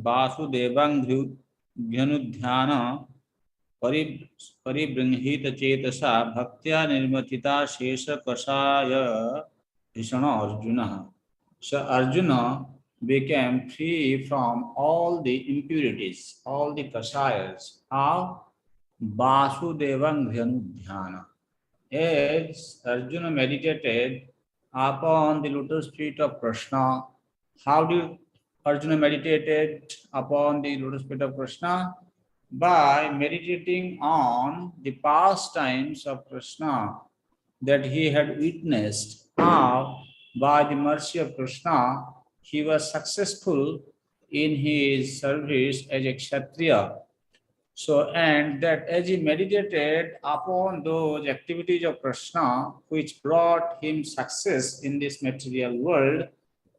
वासुदेवाङ्घ्रियुध्यान परिबृंहित चेतसा भक्त्या निर्मथिता शेष कषाय भीषण Arjun. So Arjuna became free from all the impurities, all the kashayas. How? Vasudevang as Arjuna meditated upon the lotus feet of Krishna. How did Arjuna meditated upon the lotus feet of Krishna? By meditating on the pastimes of Krishna that he had witnessed. How, by the mercy of Krishna, he was successful in his service as a Kshatriya. So, and that as he meditated upon those activities of Krishna, which brought him success in this material world,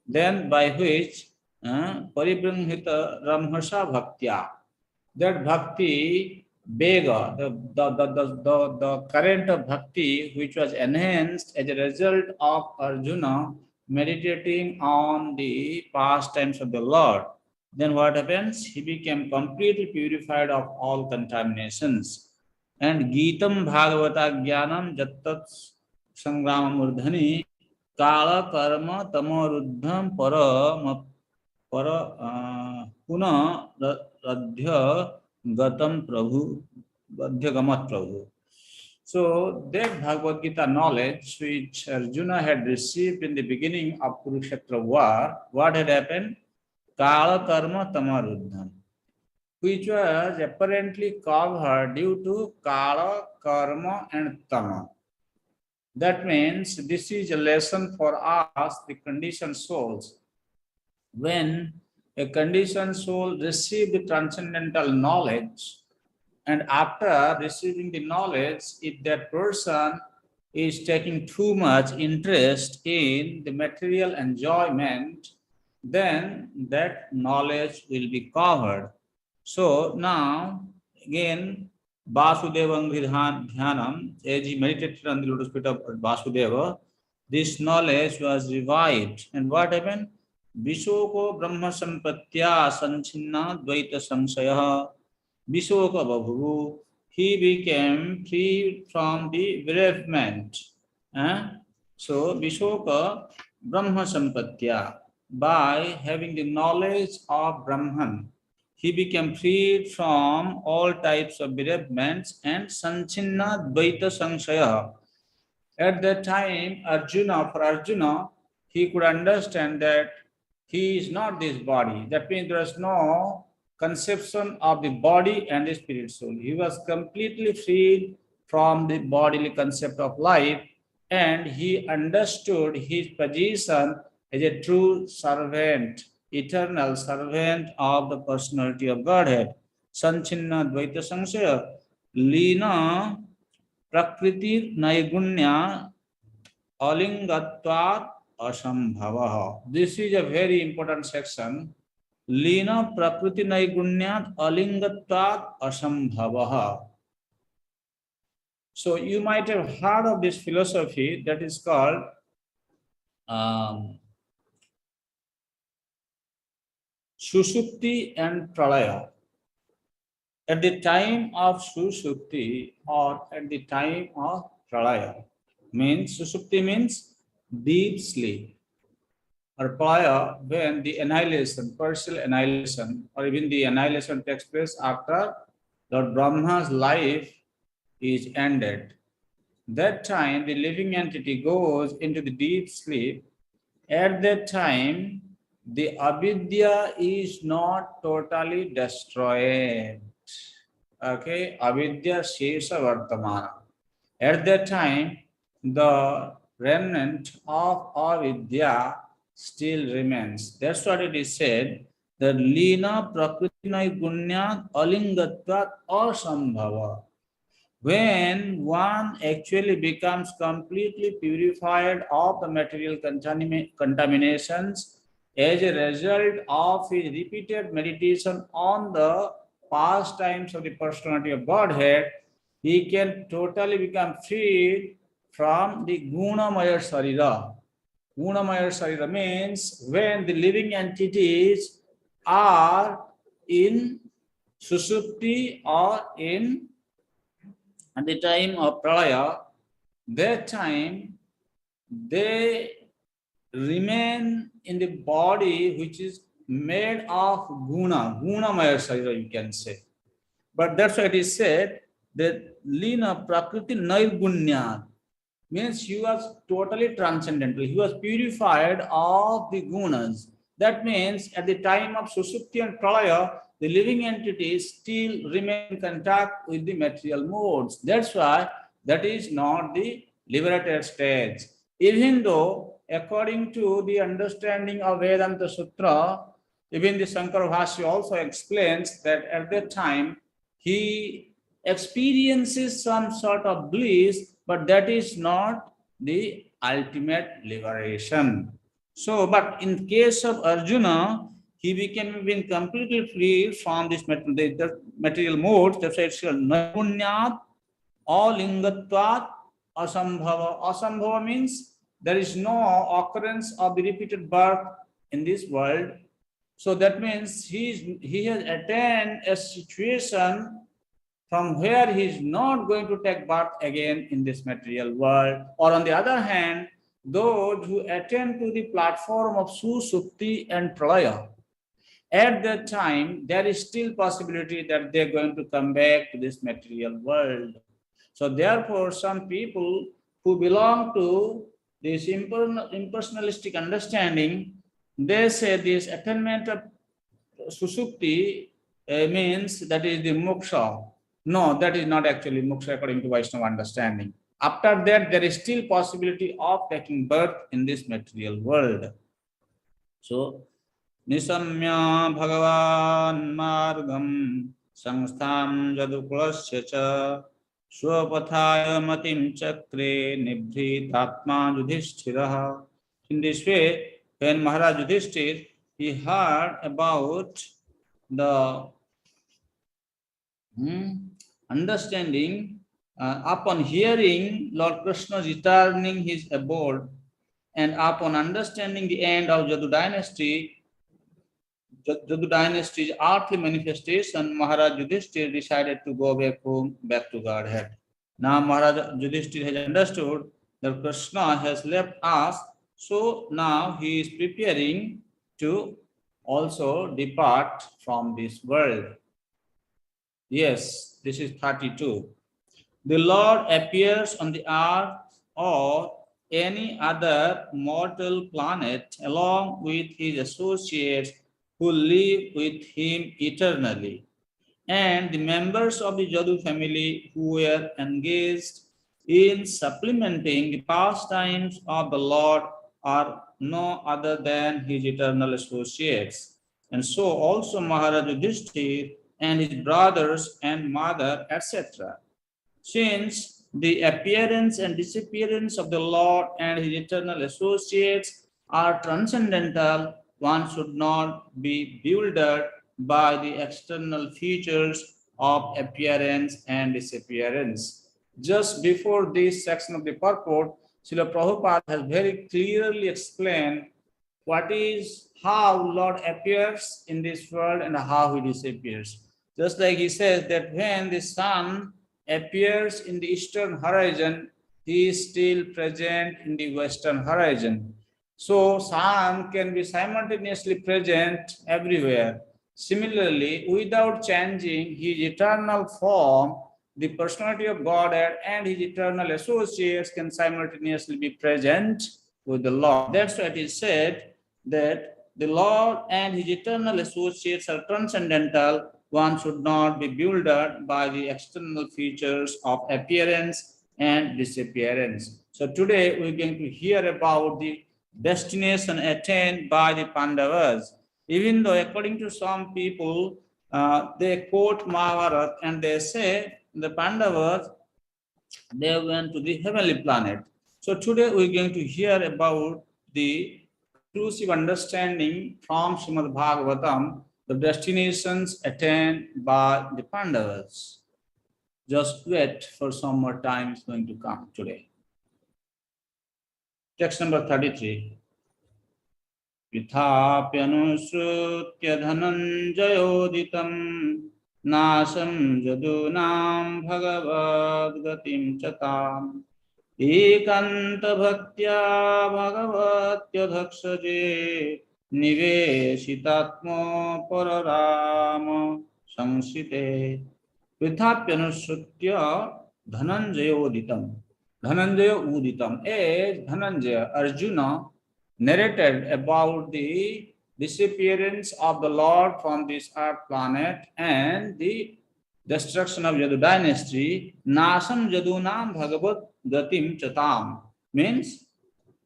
then by which Paribringhita Ramhasa Bhaktya, that bhakti bega, the current of bhakti which was enhanced as a result of Arjuna meditating on the pastimes of the Lord, then what happens? He became completely purified of all contaminations. And Geetam Bhagavata Jnanam Jattat Sangrama Murdhani Kala Karma Tamaruddham Puna Radhya Gatam Prabhu Radhya Gamat Prabhu. So that Bhagavad Gita knowledge which Arjuna had received in the beginning of Kurukshetra war, what had happened? Kala Karma Tamaruddham, which was apparently covered due to Kala, Karma and Tama. That means this is a lesson for us, the conditioned souls. When a conditioned soul receives the transcendental knowledge, and after receiving the knowledge, if that person is taking too much interest in the material enjoyment, then that knowledge will be covered. So now, again, Vasudevang Dhyanam, as he meditated on the lotus feet of Vasudeva, this knowledge was revived. And what happened? Vishoko Brahma Sampatya Sanchinna Dvaita Samsaya. Vishoka Babhu, he became free from the bereavement. So, Vishoka Brahma Sampatya, by having the knowledge of Brahman, he became freed from all types of bereavements and Sanchinna Dvaita Sansaya. At that time, for Arjuna, he could understand that he is not this body. That means there is no conception of the body and the spirit soul. He was completely freed from the bodily concept of life, and he understood his position as a true servant, eternal servant of the personality of Godhead. Sanchinna Dvaita Sansaya, Lina Prakriti Naigunya Alingatvat Asambhavaha. This is a very important section. Lina Prakriti Naigunyat Alingatvat Asambhavaha. So you might have heard of this philosophy that is called Sushupti and Pralaya. At the time of Sushupti or at the time of Pralaya, means Sushupti means deep sleep, or Pralaya when the annihilation, partial annihilation, or even the annihilation takes place after Lord Brahma's life is ended. That time the living entity goes into the deep sleep. At that time, the avidya is not totally destroyed. Okay, avidya shesha vartamana. At that time, the remnant of avidya still remains. That's what it is said, that lina prakritinai gunyat alingatvat asambhava. When one actually becomes completely purified of the material contaminations as a result of his repeated meditation on the pastimes of the personality of Godhead, he can totally become free from the Gunamaya Sarira. Gunamaya Sarira means when the living entities are in Susupti or in at the time of Pralaya, that time they remain in the body which is made of guna-maya sarira, you can say. But that's why it is said that Lina Prakriti Nairgunyat means he was totally transcendental. He was purified of the gunas. That means at the time of Susupti and Pralaya, the living entities still remain in contact with the material modes. That's why that is not the liberated stage. Even though, according to the understanding of Vedanta Sutra, even the Shankara Bhashya also explains that at that time he experiences some sort of bliss, but that is not the ultimate liberation. So, but in case of Arjuna, he became even completely free from this material modes. That's why it's called Naipunyat, Alingatvat, Asambhava. Asambhava means there is no occurrence of the repeated birth in this world. So that means he has attained a situation from where he is not going to take birth again in this material world. Or on the other hand, those who attain to the platform of Susupti and Pralaya, at that time, there is still possibility that they're going to come back to this material world. So therefore, some people who belong to this impersonalistic understanding, they say this attainment of Susupti means that is the moksha. No, that is not actually moksha according to Vaishnava understanding. After that, there is still possibility of taking birth in this material world. So, Nisamya Bhagavan Margam Sangstham Jadukulasya cha Swapathaya Matim Chakre Nibdhitatma Yudhishthiraha. In this way, when Maharaj Yudhishthir, he heard about the understanding upon hearing Lord Krishna returning his abode, and upon understanding the end of Jadu dynasty's earthly manifestation, Maharaj Yudhishthir decided to go back home, back to Godhead. Now Maharaj Yudhishthir has understood that Krishna has left us, so now he is preparing to also depart from this world. Yes, this is 32. The Lord appears on the earth or any other mortal planet along with his associates who live with him eternally. And the members of the Jadu family who were engaged in supplementing the pastimes of the Lord are no other than his eternal associates. And so also Maharaj Yudhishthir and his brothers and mother, etc. Since the appearance and disappearance of the Lord and his eternal associates are transcendental, one should not be bewildered by the external features of appearance and disappearance. Just before this section of the purport, Srila Prabhupada has very clearly explained how Lord appears in this world and how he disappears. Just like he says that when the sun appears in the eastern horizon, he is still present in the western horizon. So sun can be simultaneously present everywhere. Similarly, without changing his eternal form, the personality of Godhead and his eternal associates can simultaneously be present with the Lord. That's why it is said that the Lord and his eternal associates are transcendental. One should not be bewildered by the external features of appearance and disappearance. So today we're going to hear about the destination attained by the Pandavas. Even though according to some people, they quote Mahabharata and they say the Pandavas, they went to the heavenly planet. So today we're going to hear about the conclusive understanding from Srimad Bhagavatam, the destinations attained by the Pandavas. Just wait for some more time, it's going to come today. Text number 33. Vitapyanusrutya dhananjayoditam nasam jadunam bhagavad gatim chatam ekanta bhaktya bhagavatya nivesitatmo pararama samsite Pithapyanusrutya Dhananjaya Uditam. Dhananjaya Uditam. As Dhananjaya, Arjuna narrated about the disappearance of the Lord from this earth planet and the destruction of Yadu dynasty, Nasam Jadunam Bhagavat Gatim Chatam means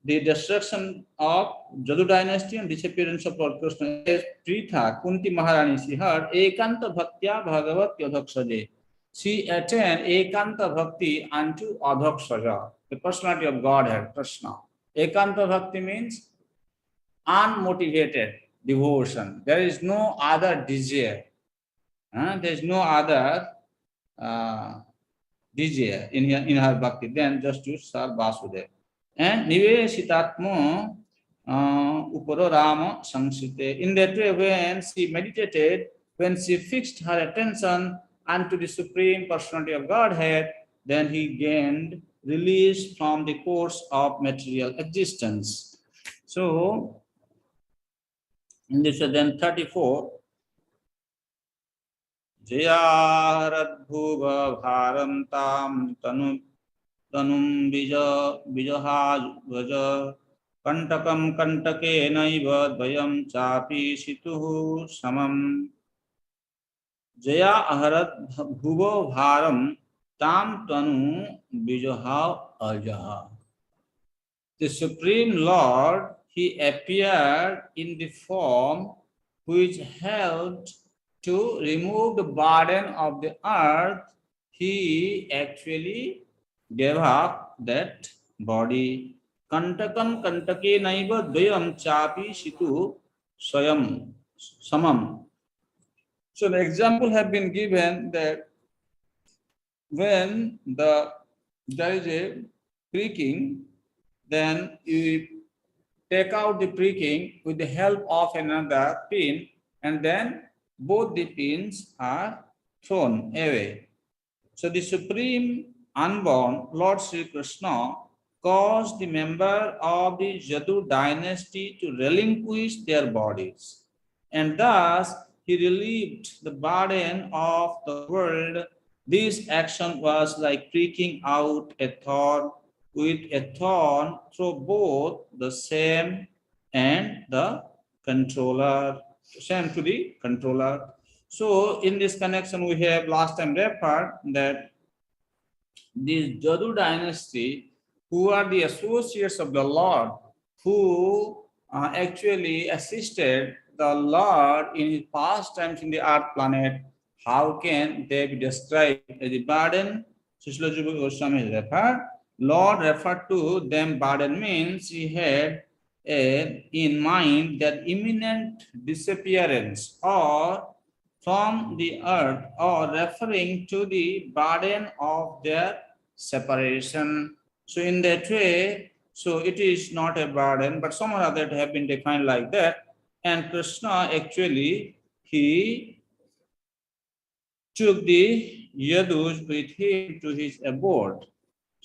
the destruction of Jadu dynasty and disappearance of Lord Krishna. As Pritha, Kunti Maharani, she heard Ekanta Bhaktya Bhagavat Yadhakshaje. She attained Ekanta Bhakti unto Adhakshaja, the personality of Godhead, Krishna. Ekanta Bhakti means unmotivated devotion. There is no other desire. There is no other desire in her bhakti than just to serve Vasudeva. And Nivesitatmo Uparo Rama Sangsite. In that way, when she meditated, when she fixed her attention unto the Supreme Personality of Godhead, then he gained release from the course of material existence. So, in this then 34, Jayaradbhuva Bharantam Tanum Vijaha Kantakam Kantake Naiva Dvayam Chapi Situhu Samam Jaya Aharat Bhuvo Bharam Tam Tanu Vijaha Ajaha. The Supreme Lord, he appeared in the form which helped to remove the burden of the earth. He actually gave up that body. Kantakam kantake naiva dvayam chapi situ swayam samam. So the example have been given that when there is a pricking, then you take out the pricking with the help of another pin, and then both the pins are thrown away. So the Supreme Unborn Lord Sri Krishna caused the member of the Yadu dynasty to relinquish their bodies, and thus he relieved the burden of the world. This action was like pricking out a thorn with a thorn through both the same and the controller, same to the controller. So in this connection, we have last time referred that this Jadu dynasty, who are the associates of the Lord, who actually assisted the Lord in his past times in the earth planet, how can they be described as the burden? Srila Jiva Goswami referred. Lord referred to them burden means he had in mind that imminent disappearance or from the earth, or referring to the burden of their separation. So in that way, so it is not a burden, but some other have been defined like that. And Krishna actually, he took the Yadus with him to his abode.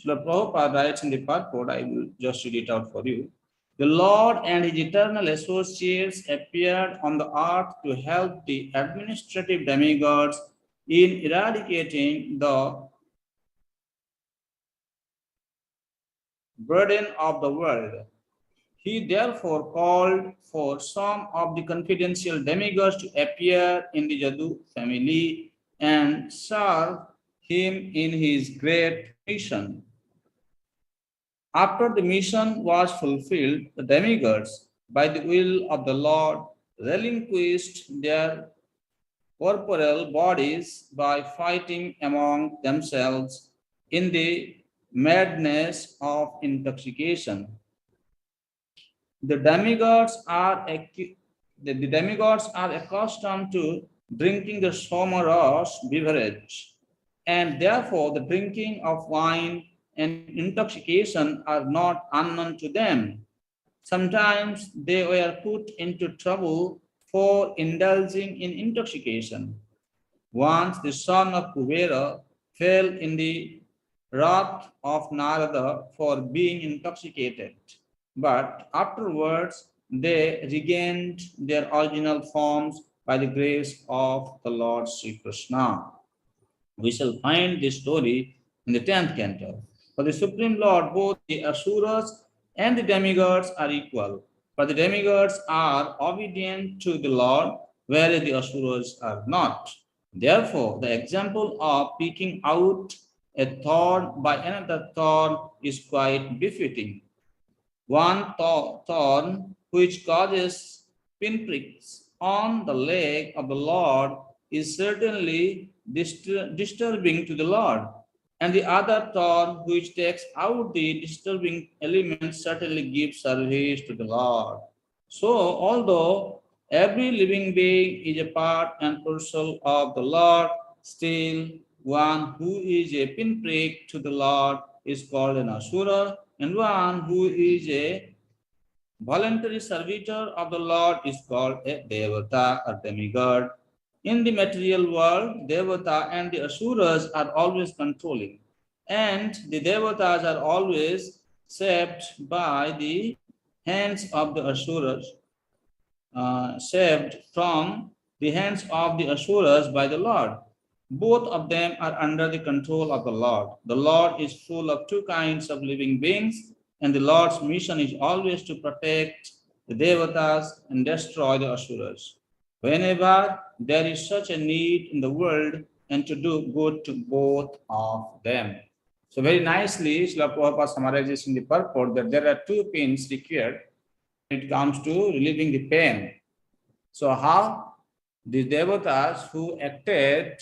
Srila Prabhupada writes in the purport, I will just read it out for you. The Lord and his eternal associates appeared on the earth to help the administrative demigods in eradicating the burden of the world. He therefore called for some of the confidential demigods to appear in the Yadu family and serve him in his great mission. After the mission was fulfilled, the demigods, by the will of the Lord, relinquished their corporeal bodies by fighting among themselves in the madness of intoxication. The demigods are accustomed to drinking the somaros beverage, and therefore the drinking of wine and intoxication are not unknown to them. Sometimes they were put into trouble for indulging in intoxication. Once the son of Kuvera fell in the wrath of Narada for being intoxicated, but afterwards they regained their original forms by the grace of the Lord Sri Krishna. We shall find this story in the 10th canto. For the Supreme Lord, both the Asuras and the demigods are equal. For the demigods are obedient to the Lord, whereas the Asuras are not. Therefore, the example of picking out a thorn by another thorn is quite befitting. One thorn which causes pinpricks on the leg of the Lord is certainly disturbing to the Lord, and the other thorn which takes out the disturbing element certainly gives service to the Lord. So, although every living being is a part and parcel of the Lord, still one who is a pinprick to the Lord is called an Asura, and one who is a voluntary servitor of the Lord is called a Devata or demigod. In the material world, Devata and the Asuras are always controlling, and the Devatas are always saved by the hands of the Asuras, saved from the hands of the Asuras by the Lord. Both of them are under the control of the Lord. The Lord is full of two kinds of living beings, and the Lord's mission is always to protect the Devatas and destroy the Asuras. Whenever there is such a need in the world, and to do good to both of them. So very nicely, Srila Prabhupada summarizes in the purport that there are two pins required when it comes to relieving the pain. So how the Devatas who acted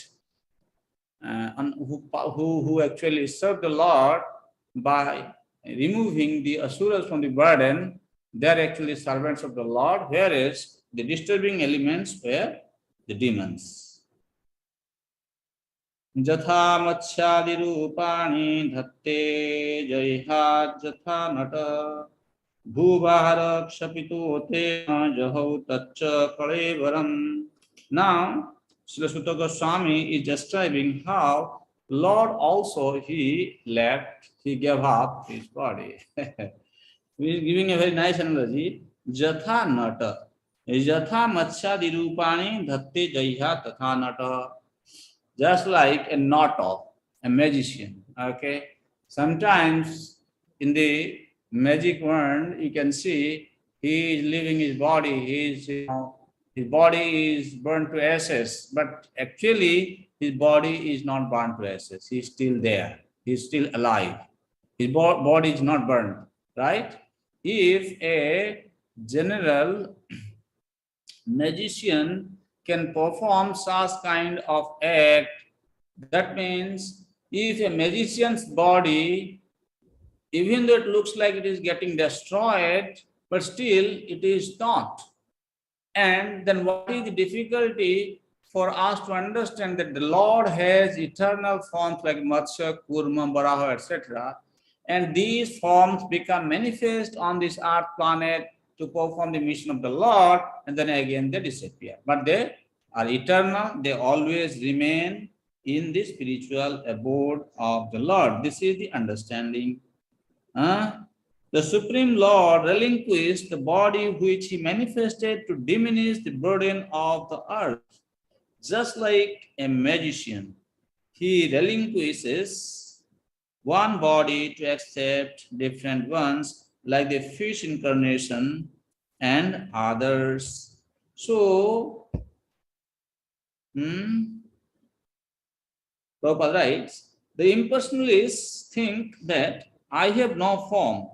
and who actually served the Lord by removing the Asuras from the burden, they are actually servants of the Lord, whereas the disturbing elements were the demons. Jatha Matsyadi Rupani Dhatte Jaiha Jatha Nata Bhuvahara Kshapito Tena Jahau Tacha Kalevaram. Now, Srila Sutta Goswami is describing how Lord also he gave up his body. He is giving a very nice analogy. Jatha Nata. Jatha Matsyadi Rupani Dhatte Jaiha Tatha Nata. Just like a nata, a magician. Okay. Sometimes in the magic world, you can see he is leaving his body. His body is burned to ashes, but actually his body is not burned to ashes. He's still there. He's still alive. His body is not burned, right? If a general magician can perform such kind of act, that means if a magician's body, even though it looks like it is getting destroyed, but still it is not. And then what is the difficulty for us to understand that the Lord has eternal forms like Matsya, Kurma, Varaha, etc. And these forms become manifest on this earth planet to perform the mission of the Lord, and then again they disappear. But they are eternal, they always remain in the spiritual abode of the Lord. This is the understanding. The Supreme Lord relinquished the body which he manifested to diminish the burden of the earth. Just like a magician, he relinquishes one body to accept different ones, like the fish incarnation and others. So, Prabhupada writes, the impersonalists think that I have no form,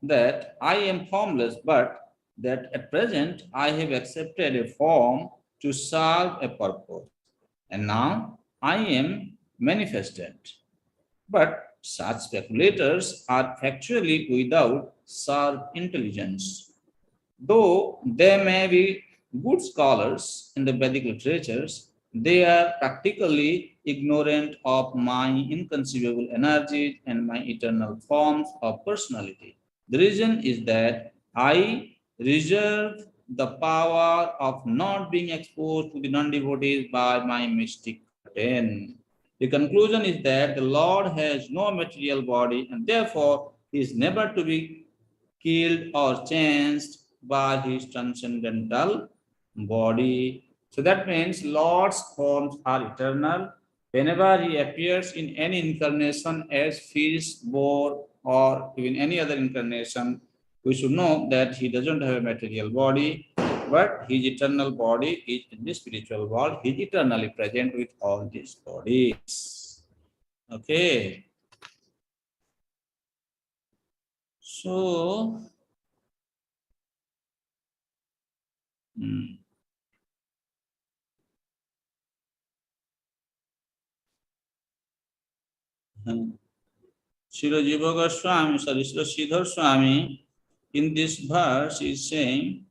that I am formless, but that at present I have accepted a form to serve a purpose, and now I am manifested. But such speculators are factually without sharp intelligence. Though they may be good scholars in the Vedic literatures, they are practically ignorant of my inconceivable energies and my eternal forms of personality. The reason is that I reserve the power of not being exposed to the non-devotees by my mystic curtain. The conclusion is that the Lord has no material body and therefore he is never to be killed or changed by his transcendental body. So that means Lord's forms are eternal. Whenever he appears in any incarnation as fish, boar, or even any other incarnation, we should know that he doesn't have a material body, but his eternal body is in the spiritual world. He is eternally present with all these bodies. Okay. So, Srila Jiva Goswami, sorry, Srila Sridhar Swami, in this verse is saying,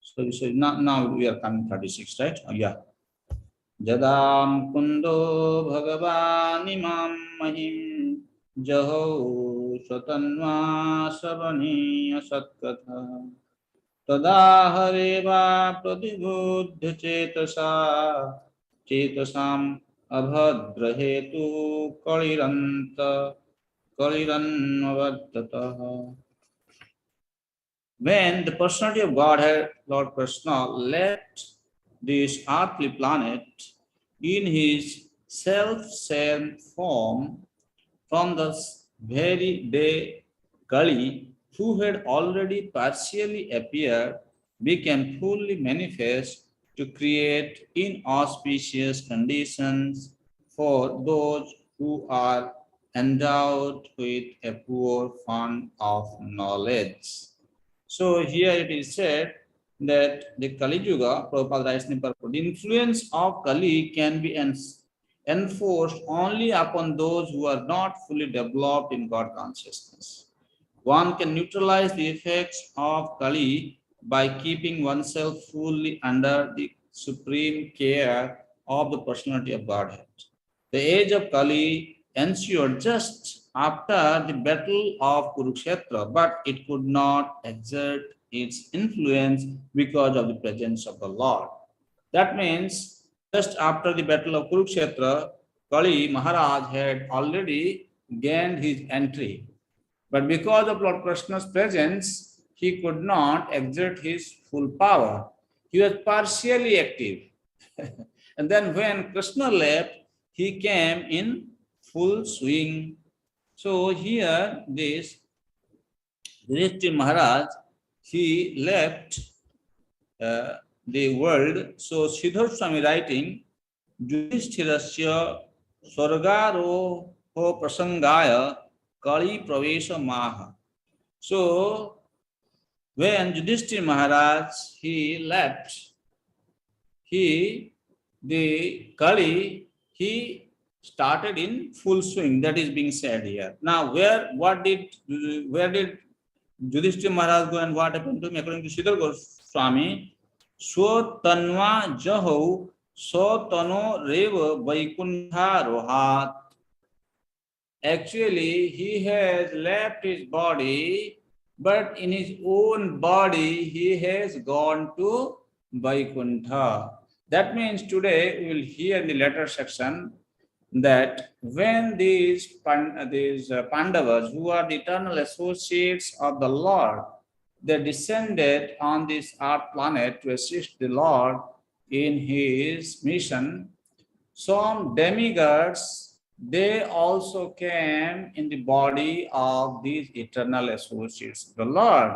sorry, now we are coming 36, right? Oh, yeah. Jadam kundo bhagavanimam mahim jaho satanva savaniya satkatha tada hareva pradibhuddha chetasam abhadrahetu kaliranvadataha. When the personality of Godhead, Lord Krishna, left this earthly planet in his self-same form from the very day Kali, who had already partially appeared, became fully manifest to create inauspicious conditions for those who are endowed with a poor fund of knowledge. So here it is said that the Kali Yuga, Prabhupada writes in purport, the influence of Kali can be enforced only upon those who are not fully developed in God consciousness. One can neutralize the effects of Kali by keeping oneself fully under the supreme care of the personality of Godhead. The age of Kali ensued just after the battle of Kurukshetra, but it could not exert its influence because of the presence of the Lord. That means just after the battle of Kurukshetra, Kali Maharaj had already gained his entry. But because of Lord Krishna's presence, he could not exert his full power. He was partially active. And then when Krishna left, he came in full swing. So here, this Yudhishthira Maharaj, he left the world. So Sridhar Swami writing, Yudhishthirasya Swargaroho Prasangaya Kali Pravesha Maha. So when Yudhishthira Maharaj he left, the Kali he started in full swing. That is being said here. Now where did Yudhishthira Maharaj go and what happened to him? According to Sridhar Goswami, Swa tanva jaho so tano reva vaikuntha rohat. Actually, he has left his body, but in his own body, he has gone to Vaikuntha. That means today we will hear in the later section that when these Pandavas, who are the eternal associates of the Lord, they descended on this earth planet to assist the Lord in his mission. Some demigods, they also came in the body of these eternal associates of the Lord.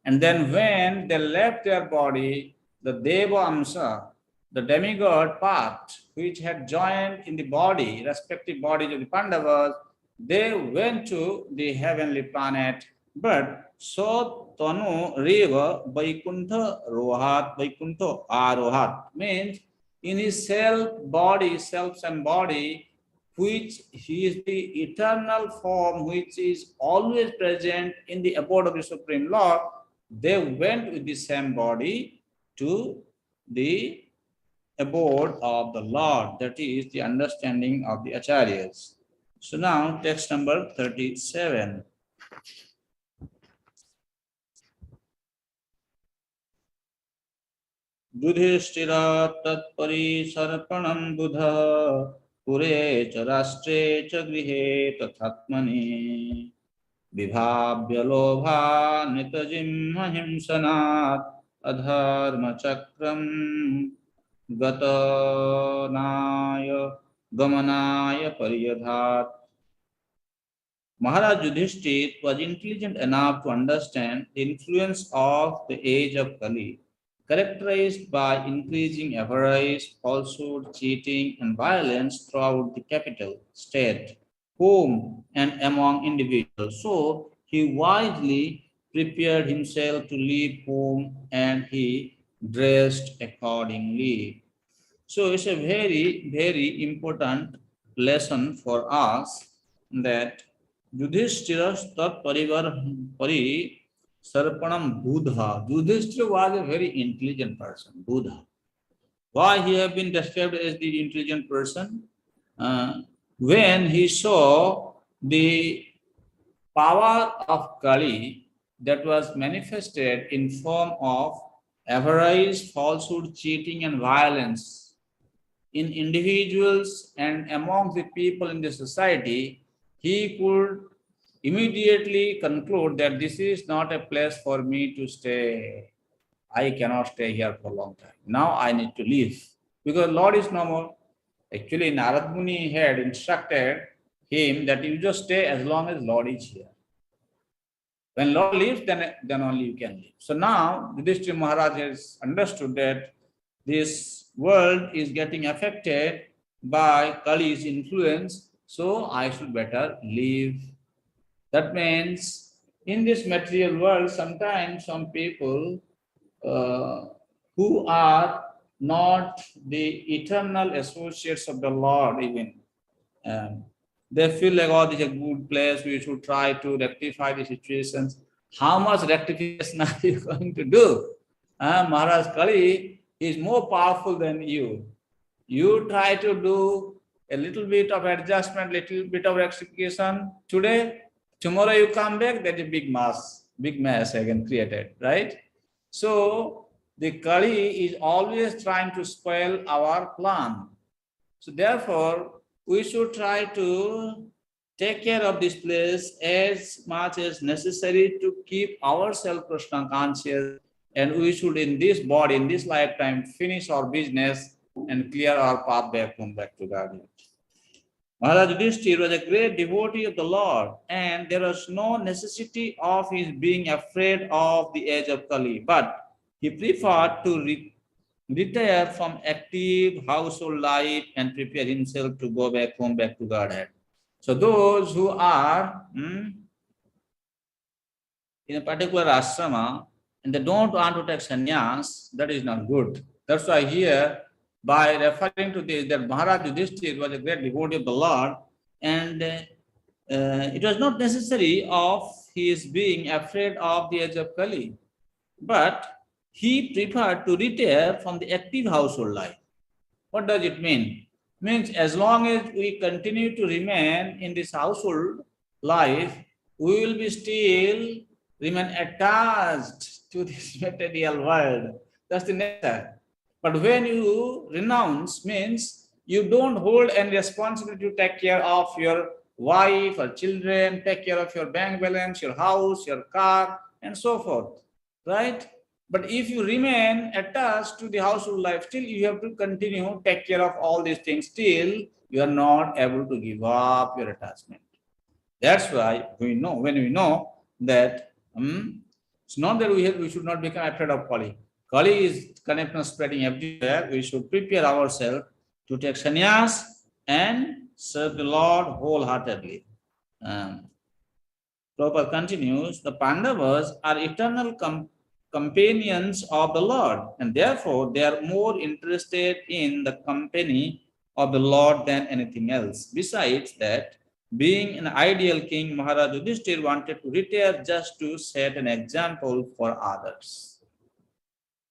And then when they left their body, the Deva Amsa, the demigod part, which had joined in the body, respective bodies of the Pandavas, they went to the heavenly planet. But so Tanu Reva Vaikuntha Rohat, Vaikuntha Arohat means in his self-same body, which he is the eternal form, which is always present in the abode of the Supreme Lord, they went with the same body to the abode of the Lord, that is the understanding of the Acharyas. So now text number 37. Yudhishthira तत्परिसर्पणं बुधः पुरे च राष्ट्रे च गृहे तथात्मनि विभाव्य लोभान्वितजिह्महिंसनात् अधर्मचक्रं गतनाय गमनाय पर्यधात्. Maharaj Yudhishthir was intelligent enough to understand the influence of the age of Kali, characterized by increasing avarice, falsehood, cheating, and violence throughout the capital, state, home, and among individuals. So he wisely prepared himself to leave home and he dressed accordingly. So it's a very, very important lesson for us that Yudhishthira Tat Pari Sarpanam Buddha. Yudhishthira was a very intelligent person, Buddha. Why he have been described as the intelligent person? When he saw the power of Kali that was manifested in form of avarice, falsehood, cheating, and violence in individuals and among the people in the society, he could immediately conclude that this is not a place for me to stay. I cannot stay here for a long time. Now I need to leave because Lord is no more. Actually, Narad Muni had instructed him that you just stay as long as Lord is here. When Lord leaves, then only you can leave. So now Yudhishthira Maharaj has understood that this world is getting affected by Kali's influence, so I should better leave. That means in this material world, sometimes some people who are not the eternal associates of the Lord even, they feel like, oh, this is a good place, we should try to rectify the situations. How much rectification are you going to do? Maharaj Kali is more powerful than you. You try to do a little bit of adjustment, little bit of rectification today, tomorrow you come back, there's a big mess again created, right? So the Kali is always trying to spoil our plan. So therefore, we should try to take care of this place as much as necessary to keep ourselves Krishna conscious, and we should in this body, in this lifetime, finish our business and clear our path back home, back to God. Maharaj Yudhishthir was a great devotee of the Lord, and there was no necessity of his being afraid of the age of Kali, but he preferred to retire from active household life and prepare himself to go back home, back to Godhead. So those who are in a particular ashrama and they don't want to take sannyas, that is not good. That's why here, by referring to this, that Maharaj Yudhishthir was a great devotee of the Lord, and it was not necessary of his being afraid of the age of Kali, but he preferred to retire from the active household life. What does it mean? It means as long as we continue to remain in this household life, we will be still remain attached to this material world. That's the nature. But when you renounce, means you don't hold any responsibility to take care of your wife or children, take care of your bank balance, your house, your car, and so forth, right? But if you remain attached to the household life, still you have to continue, take care of all these things, still you are not able to give up your attachment. That's why when we know that it's not that we should not become afraid of Kali. Kali is connected spreading everywhere. We should prepare ourselves to take sannyas and serve the Lord wholeheartedly. Prabhupada continues, the Pandavas are eternal companions of the Lord, and therefore they are more interested in the company of the Lord than anything else. Besides that, being an ideal king, Maharaj Yudhishthir wanted to retire just to set an example for others.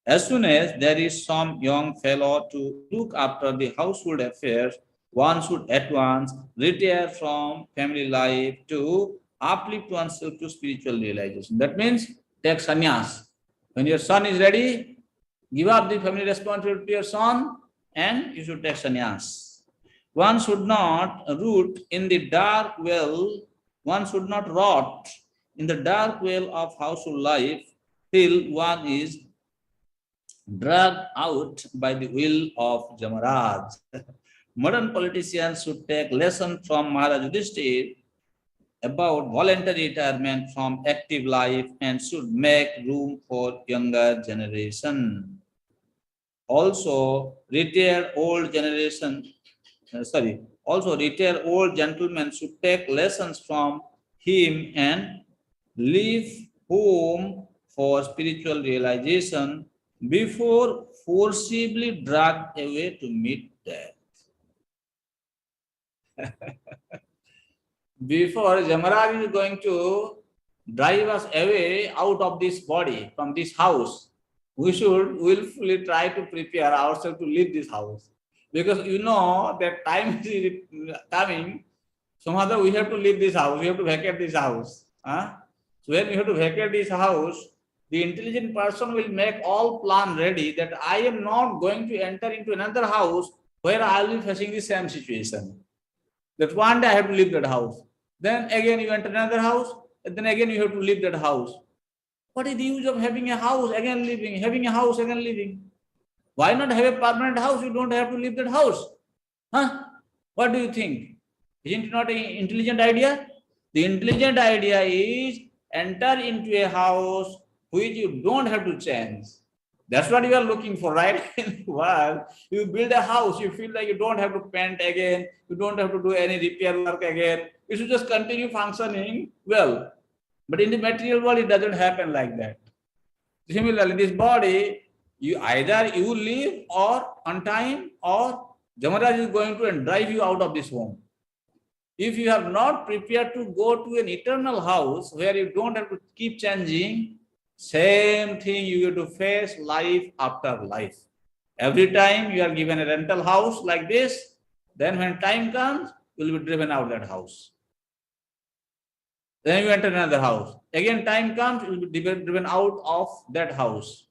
As soon as there is some young fellow to look after the household affairs, one should at once retire from family life to uplift oneself to spiritual realization. That means take sannyas. When your son is ready, give up the family responsibility to your son and you should take sannyas. One should not root in the dark well, one should not rot in the dark well of household life till one is dragged out by the will of Jamaraj. Modern politicians should take lesson from Maharaj Yudhishthir about voluntary retirement from active life and should make room for younger generation. Also, retired old gentlemen should take lessons from him and leave home for spiritual realization before forcibly dragged away to meet death. Before Jamaraj is going to drive us away out of this body, from this house, we should willfully try to prepare ourselves to leave this house. Because you know that time is coming, somehow we have to leave this house, we have to vacate this house. Huh? So when we have to vacate this house, the intelligent person will make all plan ready that I am not going to enter into another house where I will be facing the same situation. That one day I have to leave that house. Then again you enter another house, and then again you have to leave that house. What is the use of having a house, again leaving, having a house, again leaving? Why not have a permanent house? You don't have to leave that house. Huh? What do you think? Isn't it not an intelligent idea? The intelligent idea is enter into a house which you don't have to change. That's what you are looking for, right? In the world, you build a house, you feel like you don't have to paint again, you don't have to do any repair work again. You should just continue functioning well. But in the material world, it doesn't happen like that. Similarly, this body, either you live or on time, or Jamaraj is going to drive you out of this home. If you are not prepared to go to an eternal house where you don't have to keep changing, same thing you have to face life after life. Every time you are given a rental house like this, then when time comes, you will be driven out of that house. Then you enter another house. Again, time comes, you will be driven out of that house.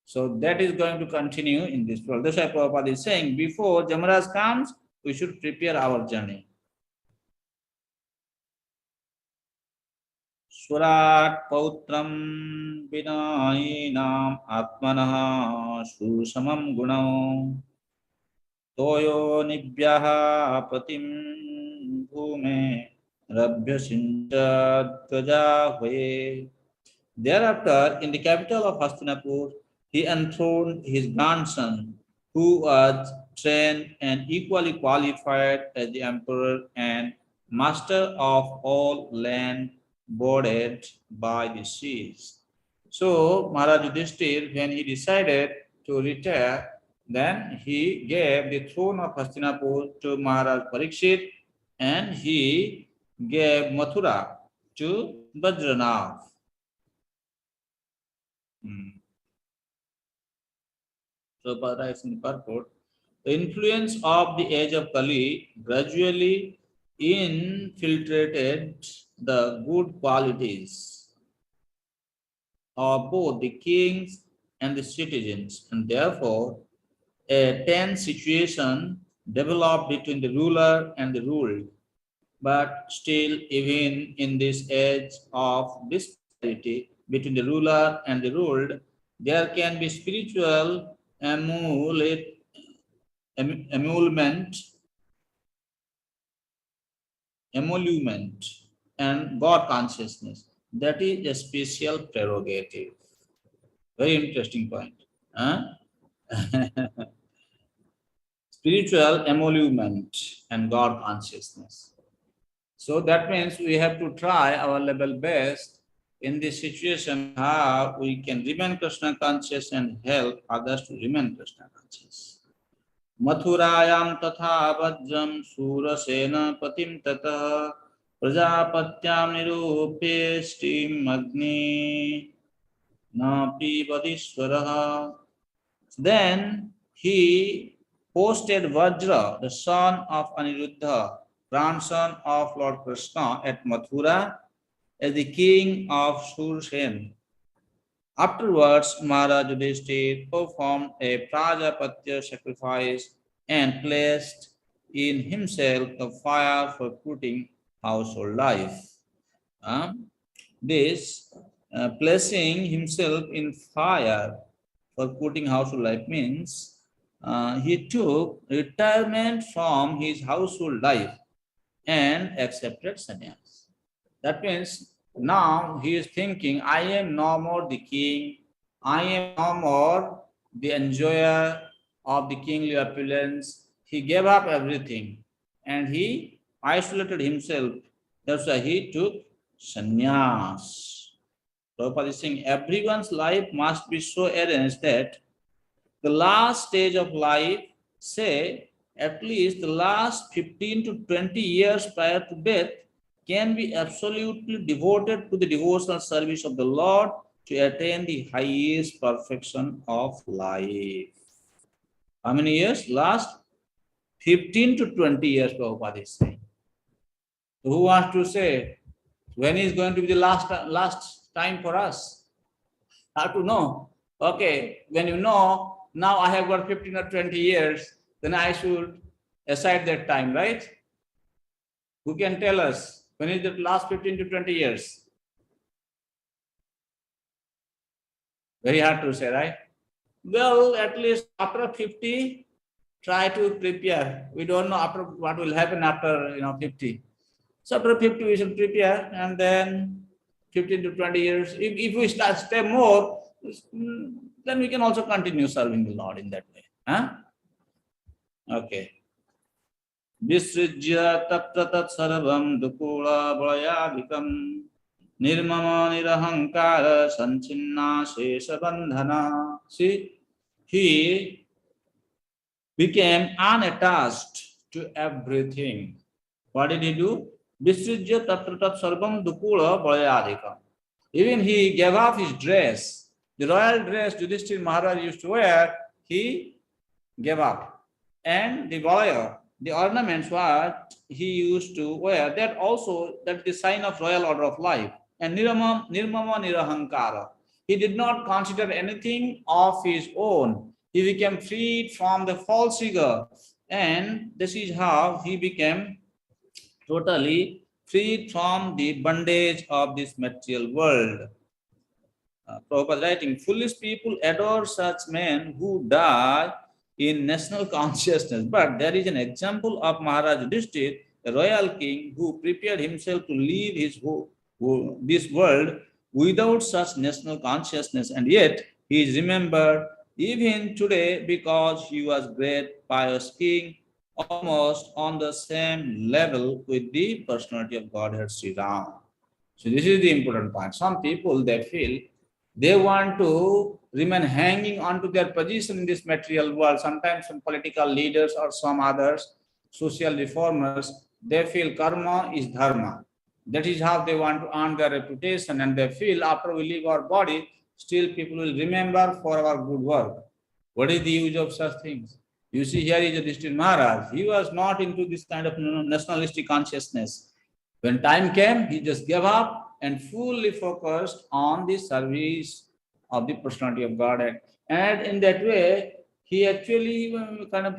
So that is going to continue in this world. That's why Prabhupada is saying, before Jamaraj comes, we should prepare our journey. Swarat pautram vinayinam atmanah susamam gunam toyo nibhyaha patim bhume rabhya 𝐾𝐞𝐬𝐭𝐢𝐧𝐚. Thereafter, in the capital of Hastinapur, he enthroned his grandson, who was trained and equally qualified as the emperor and master of all land bordered by the seas. So, Maharaj Yudhishthir, when he decided to retire, then he gave the throne of Hastinapur to Maharaj Parikshit and he gave Mathura to Vajranath. So, writes in the purport, the influence of the age of Kali gradually infiltrated the good qualities of both the kings and the citizens, and therefore a tense situation developed between the ruler and the ruled. But still, even in this age of disparity between the ruler and the ruled, there can be spiritual emolument and God consciousness. That is a special prerogative. Very interesting point. Huh? Spiritual emolument and God consciousness. So that means we have to try our level best in this situation how we can remain Krishna conscious and help others to remain Krishna conscious. Mathurayam tatha vajram surasena patim tata prajapatyam nirupeshtim agni na pibadishvaraha Then he posted Vajra, the son of Aniruddha, grandson of Lord Krishna, at Mathura as the king of Sursen. Afterwards, Maharaj Yudhishthira performed a Prajapatya sacrifice and placed in himself the fire for putting household life. This placing himself in fire for putting household life means he took retirement from his household life and accepted sannyas. That means now he is thinking, I am no more the king, I am no more the enjoyer of the kingly opulence. He gave up everything and he isolated himself. That's why he took sannyas. Prabhupada is saying everyone's life must be so arranged that the last stage of life, say at least the last 15 to 20 years prior to death, can be absolutely devoted to the devotional service of the Lord to attain the highest perfection of life. How many years? Last 15 to 20 years, Prabhupada is saying. Who wants to say when is going to be the last time for us? How to know? Okay, when you know, now I have got 15 or 20 years, then I should aside that time, right? Who can tell us when is the last 15 to 20 years? Very hard to say, right? Well, at least after 50, try to prepare. We don't know after what will happen after 50. So after 50, we should prepare, and then 15 to 20 years. If we stay more, then we can also continue serving the Lord in that way. Huh? Okay. Visrijya tapratat sarvam dukula balayadikam nirmama nirahankara sanchinna shesha bandhana. See, he became unattached to everything. What did he do? Visrijya tapratat sarvam dukula balayadikam. Even he gave up his dress. The royal dress Yudhishthira Maharaj used to wear, he gave up. And the valaya, the ornaments what he used to wear, that is the sign of royal order of life. And nirmama nirahankara. He did not consider anything of his own. He became freed from the false ego. And this is how he became totally freed from the bondage of this material world. Prabhupada writing, foolish people adore such men who die in national consciousness. But there is an example of Maharaj Yudhishthira, a royal king, who prepared himself to leave this world without such national consciousness, and yet he is remembered even today because he was great pious king, almost on the same level with the personality of Godhead Sri Ram. So this is the important point. Some people, they feel they want to remain hanging on to their position in this material world. Sometimes some political leaders or some others, social reformers, they feel karma is dharma. That is how they want to earn their reputation, and they feel after we leave our body, still people will remember for our good work. What is the use of such things? You see, here is Yudhishthira Maharaj. He was not into this kind of nationalistic consciousness. When time came, he just gave up and fully focused on the service of the personality of Godhead. And in that way, he actually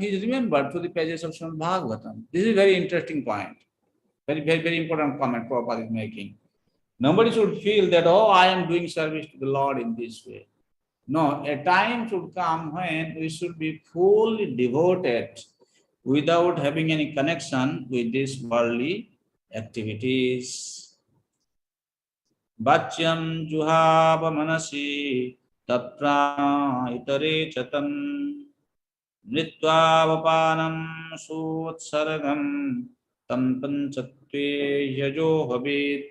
he is remembered through the pages of Srimad Bhagavatam. This is a very interesting point. Very important comment Prabhupada is making. Nobody should feel that, oh, I am doing service to the Lord in this way. No, a time should come when we should be fully devoted without having any connection with these worldly activities. Bachyam juhava manasi taprana itare chatam nritvavapanam suvatsaragam tam panchatve yajo habit.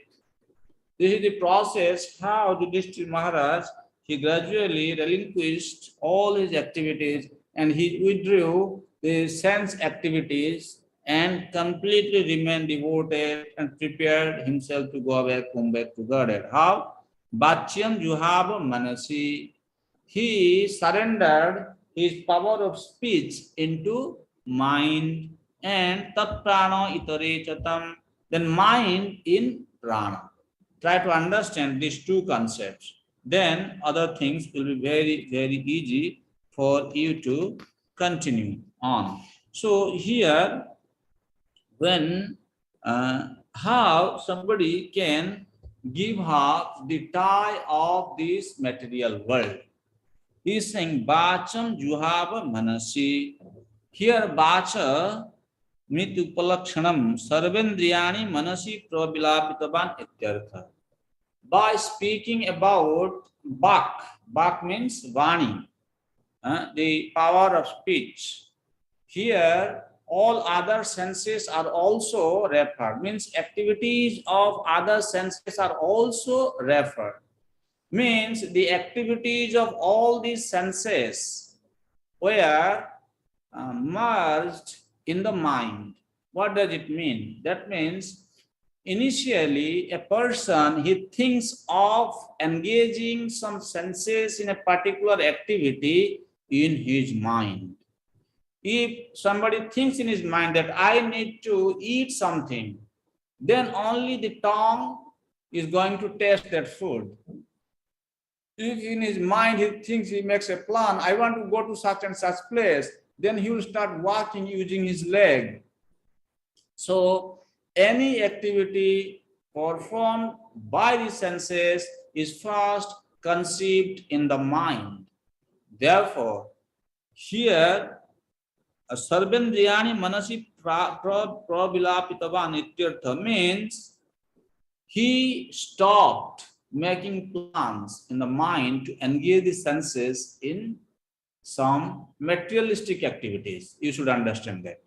This is the process how Yudhishthira Maharaj, he gradually relinquished all his activities and he withdrew the sense activities and completely remained devoted and prepared himself to go back to Godhead. How? Bachyam juhava manasi. He surrendered his power of speech into mind, and tat prana itare chatam, then mind in prana. Try to understand these two concepts. Then other things will be very, very easy for you to continue on. So here, when how somebody can give up the tie of this material world. He is saying, Bacham Juhava Manasi. Here, Bacha Mitupalakshanam Sarvendriyani Manasi Prabilapitavan Ityartha. By speaking about Bak, Bak means Vani, the power of speech. Here, all other senses are also referred, means activities of other senses are also referred. Means the activities of all these senses were merged in the mind. What does it mean? That means initially a person, he thinks of engaging some senses in a particular activity in his mind. If somebody thinks in his mind that I need to eat something, then only the tongue is going to taste that food. If in his mind he thinks, he makes a plan, I want to go to such and such place, then he will start walking using his leg. So any activity performed by the senses is first conceived in the mind. Therefore, here Sarvendriyani Manasi Prabilapitavan Ityartha means he stopped making plans in the mind to engage the senses in some materialistic activities. You should understand that.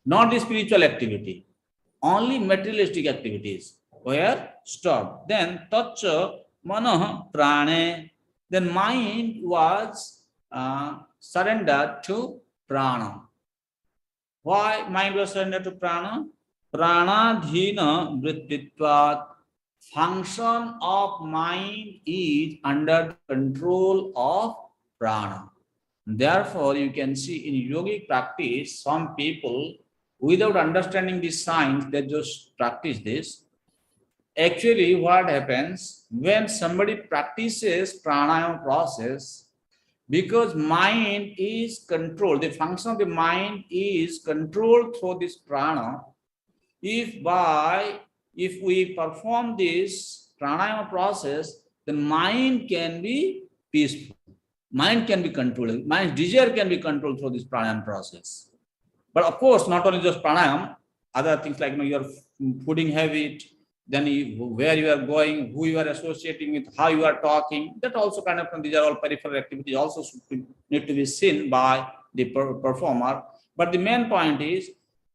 Not the spiritual activity, only materialistic activities were stopped. Then tacha manah prane, then mind was surrendered to prana. Why mind was surrendered to prana? Pranadhina vrittitvat. Function of mind is under the control of prana. Therefore, you can see in yogic practice, some people, without understanding the science, they just practice this. Actually, what happens when somebody practices pranayama process, because mind is controlled, the function of the mind is controlled through this prana. If we perform this pranayama process, the mind can be peaceful. Mind can be controlled. Mind's desire can be controlled through this pranayama process. But of course, not only just pranayama, other things like your fooding habit, then where you are going, who you are associating with, how you are talking, that also kind of, these are all peripheral activities also need to be seen by the performer. But the main point is,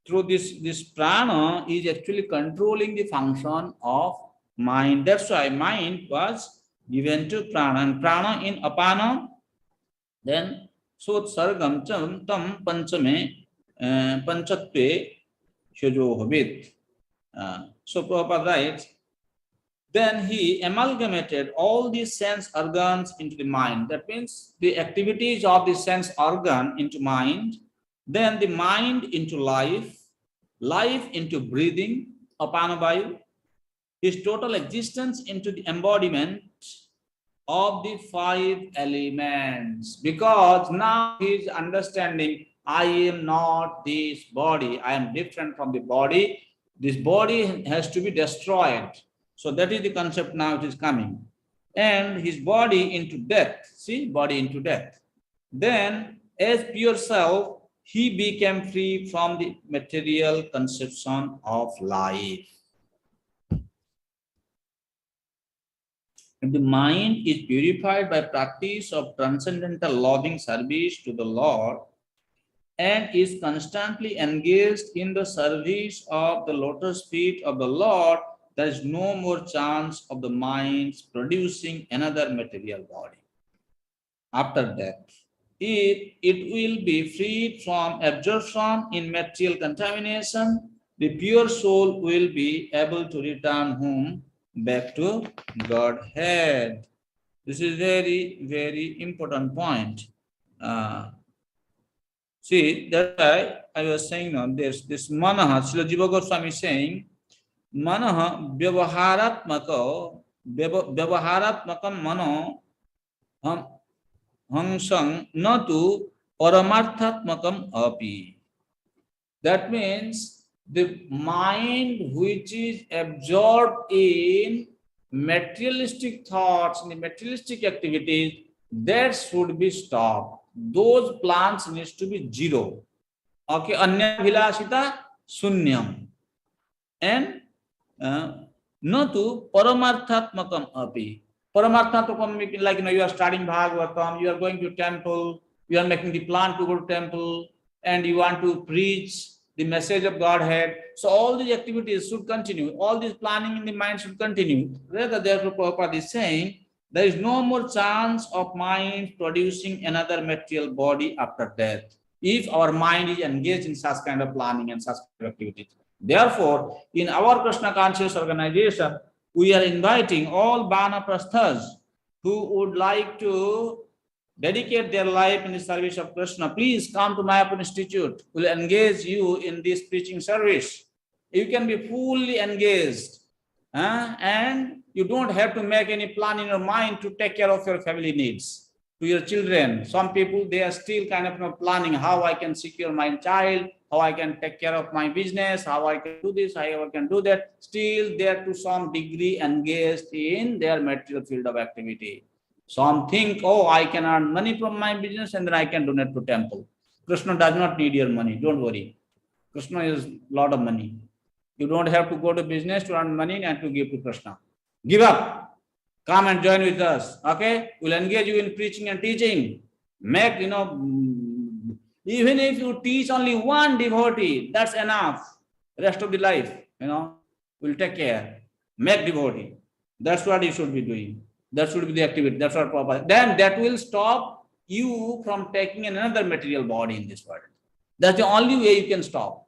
through this prana is actually controlling the function of mind. That's why mind was given to prana. And prana in apana, then sotsargam tam panchame panchatve 𝐿𝐴𝐻𝐿. So Prabhupada writes, then he amalgamated all these sense organs into the mind. That means the activities of the sense organ into mind, then the mind into life, life into breathing, apana-vayu, his total existence into the embodiment of the 5 elements. Because now he is understanding, I am not this body, I am different from the body. This body has to be destroyed. So that is the concept now it is coming. And his body into death, see, body into death. Then as pure self, he became free from the material conception of life. If the mind is purified by practice of transcendental loving service to the Lord and is constantly engaged in the service of the lotus feet of the Lord, there is no more chance of the mind's producing another material body. After death, it will be freed from absorption in material contamination. The pure soul will be able to return home back to Godhead. This is very, very important point. See, that's why I was saying now, there's this manaha, Srila Jiva Goswami is saying, manaha vyavaharatmakam mano hangsang natu paramarthatmakam api. That means the mind which is absorbed in materialistic thoughts, in the materialistic activities, that should be stopped. Those plans needs to be zero. Okay, anya vilasita sunyam. And no to paramarthatmakam api. Paramarthatmakam, like you are studying Bhagavatam, you are going to temple, you are making the plan to go to temple, and you want to preach the message of Godhead. So all these activities should continue. All this planning in the mind should continue. Rather, therefore, Prabhupada is saying there is no more chance of mind producing another material body after death, if our mind is engaged in such kind of planning and such kind of activities. Therefore, in our Krishna conscious organization, we are inviting all Vanaprasthas who would like to dedicate their life in the service of Krishna. Please come to Mayapur Institute. We'll engage you in this preaching service. You can be fully engaged, and you don't have to make any plan in your mind to take care of your family needs, to your children. Some people, they are still kind of planning how I can secure my child, how I can take care of my business, how I can do this, how I can do that. Still, they are to some degree engaged in their material field of activity. Some think, oh, I can earn money from my business and then I can donate to temple. Krishna does not need your money. Don't worry. Krishna is a lot of money. You don't have to go to business to earn money and to give to Krishna. Give up. Come and join with us. Okay? We'll engage you in preaching and teaching. Make, even if you teach only one devotee, that's enough. Rest of the life, we'll take care. Make devotee. That's what you should be doing. That should be the activity. That's what Prabhupada. Then that will stop you from taking another material body in this world. That's the only way you can stop.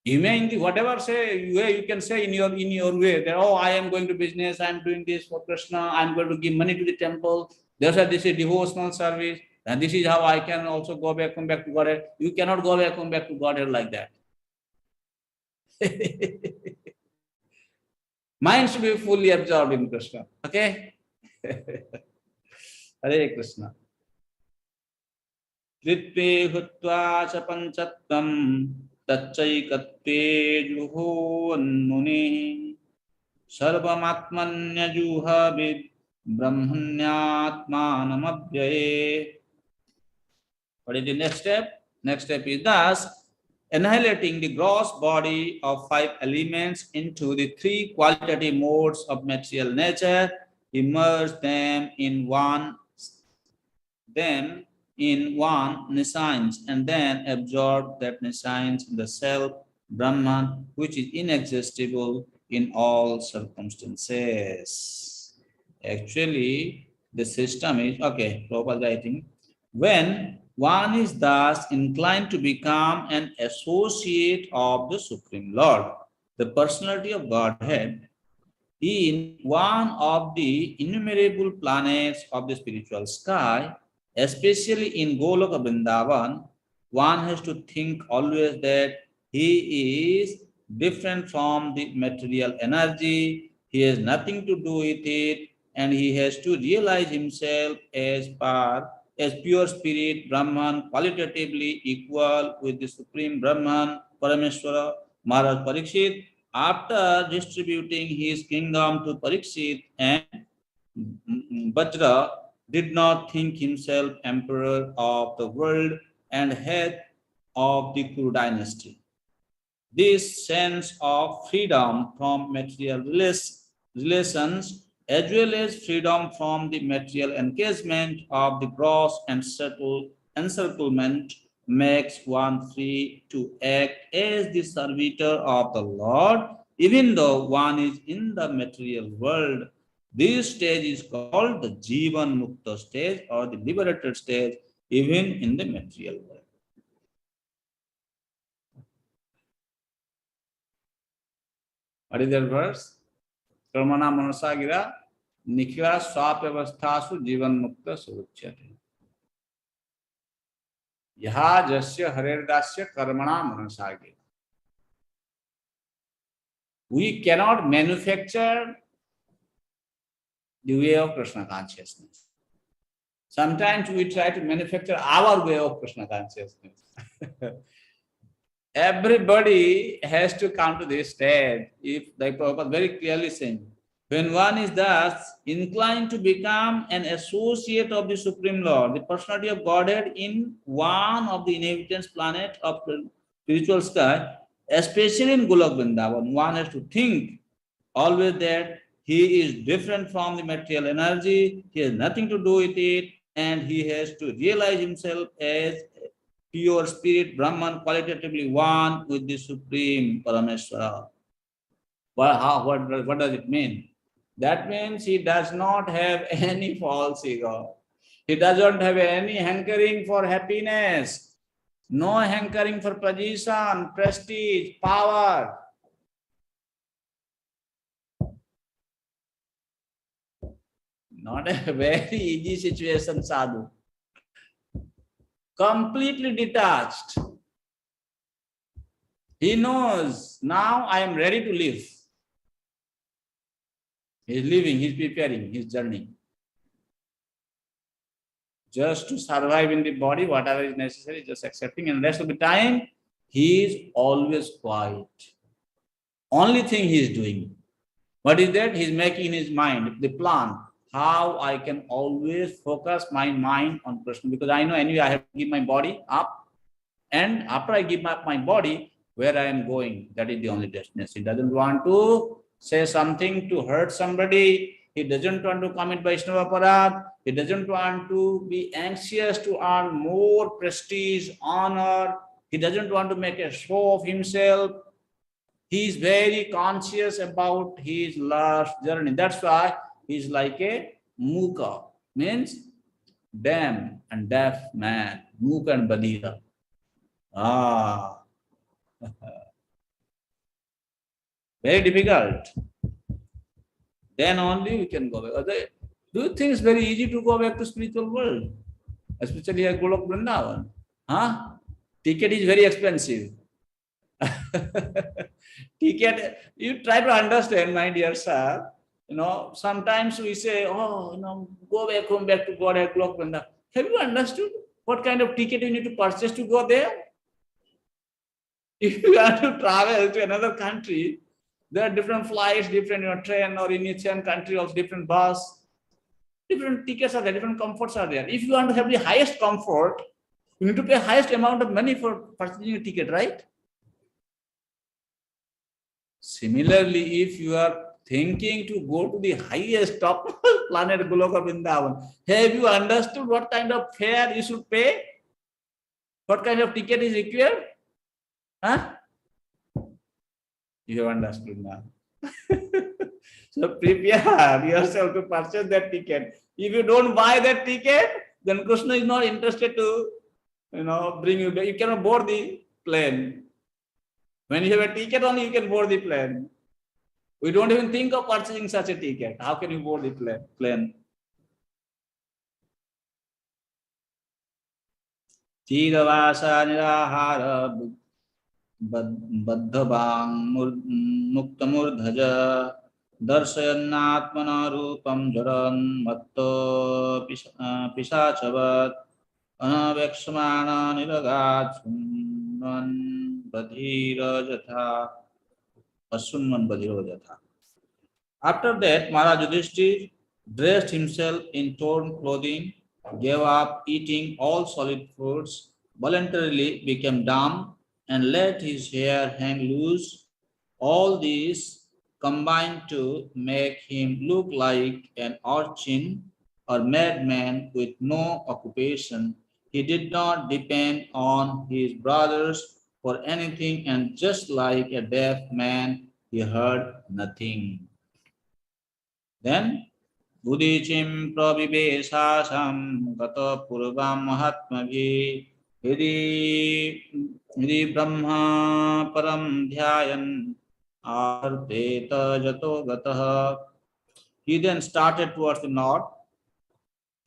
You may, in the whatever way you can say in your way that, oh, I am going to business, I am doing this for Krishna, I am going to give money to the temple. That's why this is devotional service, and this is how I can also come back to Godhead. You cannot come back to Godhead like that. Mind should be fully absorbed in Krishna. Okay? Hare Krishna. Tritve hutva cha panchattam 𝐃𝐞𝐬𝐭𝐢𝐧𝐚 sarvamatmanyajuhabid brahmanyatmanamabhyaye. What is the next step? Next step is thus annihilating the gross body of 5 elements into the 3 qualitative modes of material nature, immerse them in one nescience, and then absorb that nescience in the self, Brahman, which is inexhaustible in all circumstances. Actually, the system is, okay, Prabhupada writing, when one is thus inclined to become an associate of the Supreme Lord, the personality of Godhead, in one of the innumerable planets of the spiritual sky, especially in Goloka Vrindavan, one has to think always that he is different from the material energy, he has nothing to do with it, and he has to realize himself as pure spirit, Brahman, qualitatively equal with the Supreme Brahman, Parameshwara, Maharaj Parikshit, after distributing his kingdom to Parikshit, and Vajra did not think himself emperor of the world and head of the Kuru dynasty. This sense of freedom from material relations as well as freedom from the material engagement of the gross and subtle encirclement makes one free to act as the servitor of the Lord, even though one is in the material world. This stage is called the Jivan Mukta stage or the liberated stage, even in the material world. What is that verse? Karmana manasa gira nikhila swapyavasthasu jivan mukta suruchyate. yaha jasya haredasya karmana manasage. We cannot manufacture the way of Krishna consciousness. Sometimes we try to manufacture our way of Krishna consciousness. Everybody has to come to this stage. If, like Prabhupada very clearly saying, when one is thus inclined to become an associate of the Supreme Lord, the personality of Godhead in one of the inhabitants' planet of the spiritual sky, especially in Golok Vrindavan, one has to think always that he is different from the material energy, he has nothing to do with it, and he has to realize himself as pure spirit, Brahman, qualitatively one with the Supreme Parameshwara. What does it mean? That means he does not have any false ego. He doesn't have any hankering for happiness, no hankering for position, prestige, power. Not a very easy situation, sadhu. Completely detached. He knows, now I am ready to live. He is living, he is preparing his journey. Just to survive in the body, whatever is necessary, just accepting, and rest of the time, he is always quiet. Only thing he is doing. What is that? He is making his mind, the plan, how I can always focus my mind on Krishna. Because I know anyway I have to give my body up. And after I give up my body, where I am going, that is the only destination. He doesn't want to say something to hurt somebody. He doesn't want to commit Vaishnava Parad. He doesn't want to be anxious to earn more prestige, honor. He doesn't want to make a show of himself. He is very conscious about his last journey. That's why he is like a Muka, means dumb and deaf man. Muka and Badira. Very difficult. Then only we can go back. Do you think it's very easy to go back to spiritual world? Especially at Golok Vrindavan. Ticket is very expensive. Ticket, you try to understand, my dear sir. Sometimes we say, go back home, back to God at Golok Vrindavan. Have you understood what kind of ticket you need to purchase to go there? If you want to travel to another country, there are different flights, different train, or in each country also different bus. Different tickets are there, different comforts are there. If you want to have the highest comfort, you need to pay highest amount of money for purchasing a ticket, right? Similarly, if you are thinking to go to the highest top planet Goloka Vrindavan, have you understood what kind of fare you should pay? What kind of ticket is required? You have understood now. So prepare yourself to purchase that ticket. If you don't buy that ticket, then Krishna is not interested to, bring you back. You cannot board the plane. When you have a ticket only, you can board the plane. We don't even think of purchasing such a ticket. How can you board the plane? Chidavasa nirahara baddhabang muktamurdhaja darshayannatmana rupam jaran matto pisachavat anavekshmana niragat sunman badhira jatha asunman badhira jatha. After that, Maharaj Yudhishthir dressed himself in torn clothing, gave up eating all solid foods, voluntarily became dumb, and let his hair hang loose. All these combined to make him look like an urchin or madman with no occupation. He did not depend on his brothers for anything, and just like a deaf man, he heard nothing. Then Budicim probibesasam gata purvam mahatmabhi hidi brahma param dhyayan arteta jato gatah. He then started towards the north,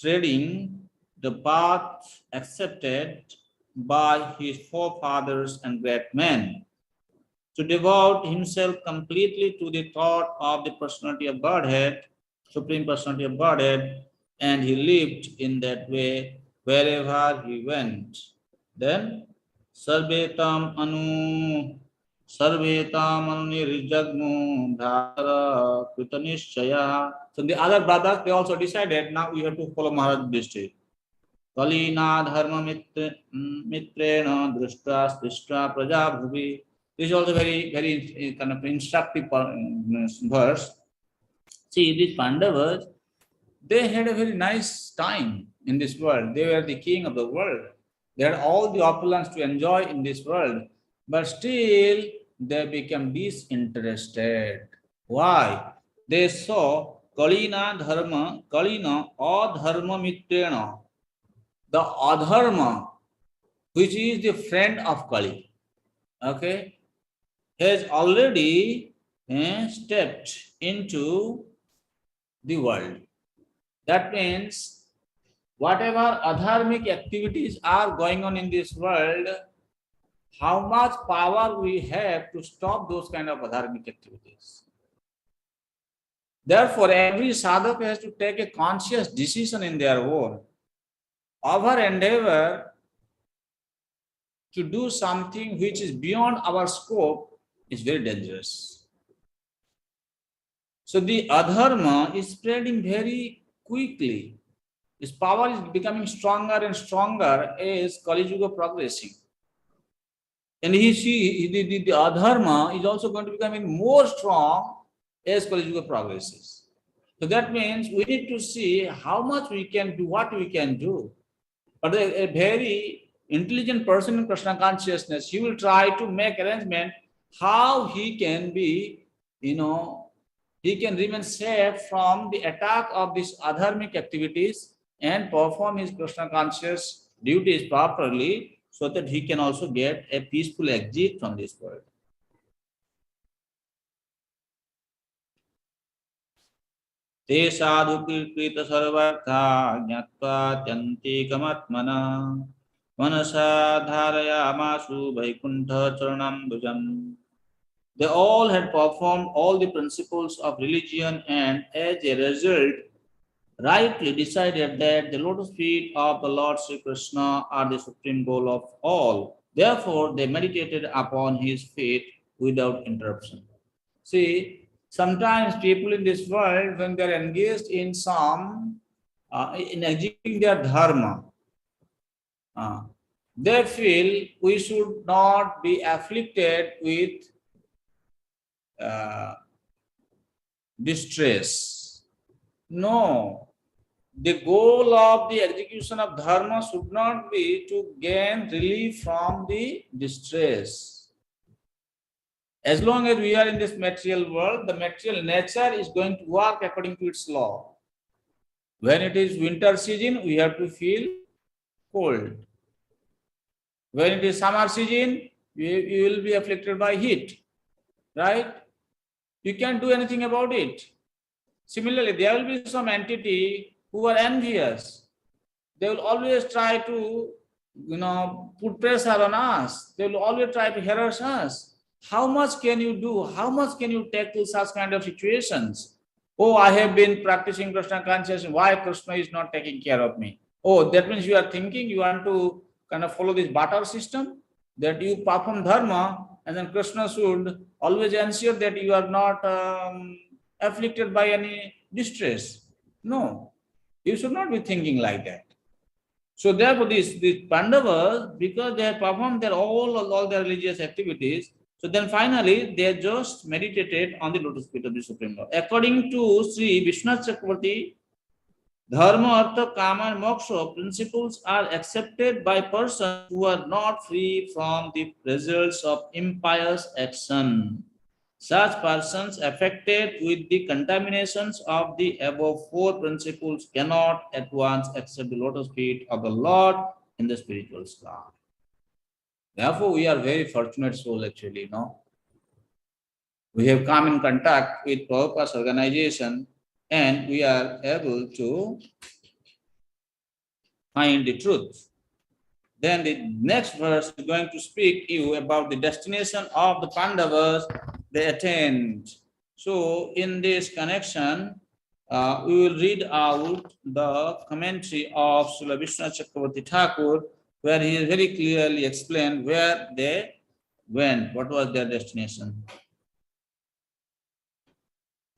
treading the path accepted by his forefathers and great men, to devote himself completely to the thought of the personality of Godhead, Supreme Personality of Godhead, and he lived in that way wherever he went. Then, Sarvetam anu nirjagmu bhara kritanishchaya. So the other brothers, they also decided, now we have to follow Maharaj Dishti. Kalina dharma mitrena drushta spishta praja bhuvi. This is also very kind of instructive verse. See, these Pandavas, they had a very nice time in this world. They were the king of the world. They had all the opulence to enjoy in this world. But still, they became disinterested. Why? They saw Kalina adharma mitrena. The adharma, which is the friend of Kali, okay, has already stepped into the world. That means whatever adharmic activities are going on in this world, how much power we have to stop those kind of adharmic activities. Therefore, every sadhaka has to take a conscious decision in their own. Our endeavor to do something which is beyond our scope is very dangerous. So the adharma is spreading very quickly. Its power is becoming stronger and stronger as Kali Yuga progressing. And the adharma is also going to become more strong as Kali Yuga progresses. So that means we need to see how much we can do, what we can do. But a very intelligent person in Krishna consciousness, he will try to make arrangement how he can be, he can remain safe from the attack of these adharmic activities and perform his Krishna conscious duties properly so that he can also get a peaceful exit from this world. Te sadhu kirkrita sarvartha jnatva 𝐃𝐞𝐬𝐭𝐢𝐧𝐚 manasa dharayamasu vaikuntha charanambujam. They all had performed all the principles of religion and as a result, rightly decided that the lotus feet of the Lord Sri Krishna are the supreme goal of all. Therefore, they meditated upon his feet without interruption. See, sometimes people in this world, when they are engaged in in executing their dharma, they feel we should not be afflicted with distress. No, the goal of the execution of dharma should not be to gain relief from the distress. As long as we are in this material world, the material nature is going to work according to its law. When it is winter season, we have to feel cold. When it is summer season, you will be afflicted by heat, right? You can't do anything about it. Similarly, there will be some entity who are envious. They will always try to, put pressure on us. They will always try to harass us. How much can you do? How much can you take to such kind of situations? Oh, I have been practicing Krishna consciousness. Why Krishna is not taking care of me? Oh, that means you are thinking you want to kind of follow this barter system, that you perform dharma and then Krishna should always ensure that you are not afflicted by any distress. No, you should not be thinking like that. So therefore, these Pandavas, because they have performed all their religious activities, so then finally they just meditated on the lotus feet of the Supreme Lord. According to Sri Vishwanath Chakravarti, dharma, artha, kama, and moksha principles are accepted by persons who are not free from the results of impious action. Such persons affected with the contaminations of the above four principles cannot at once accept the lotus feet of the Lord in the spiritual sky. Therefore, we are very fortunate soul actually, We have come in contact with Prabhupada's organization and we are able to find the truth. Then the next verse is going to speak you about the destination of the Pandavas they attained. So in this connection, we will read out the commentary of Srila Vishnu Chakravarti Thakur, where he very clearly explained where they went, what was their destination.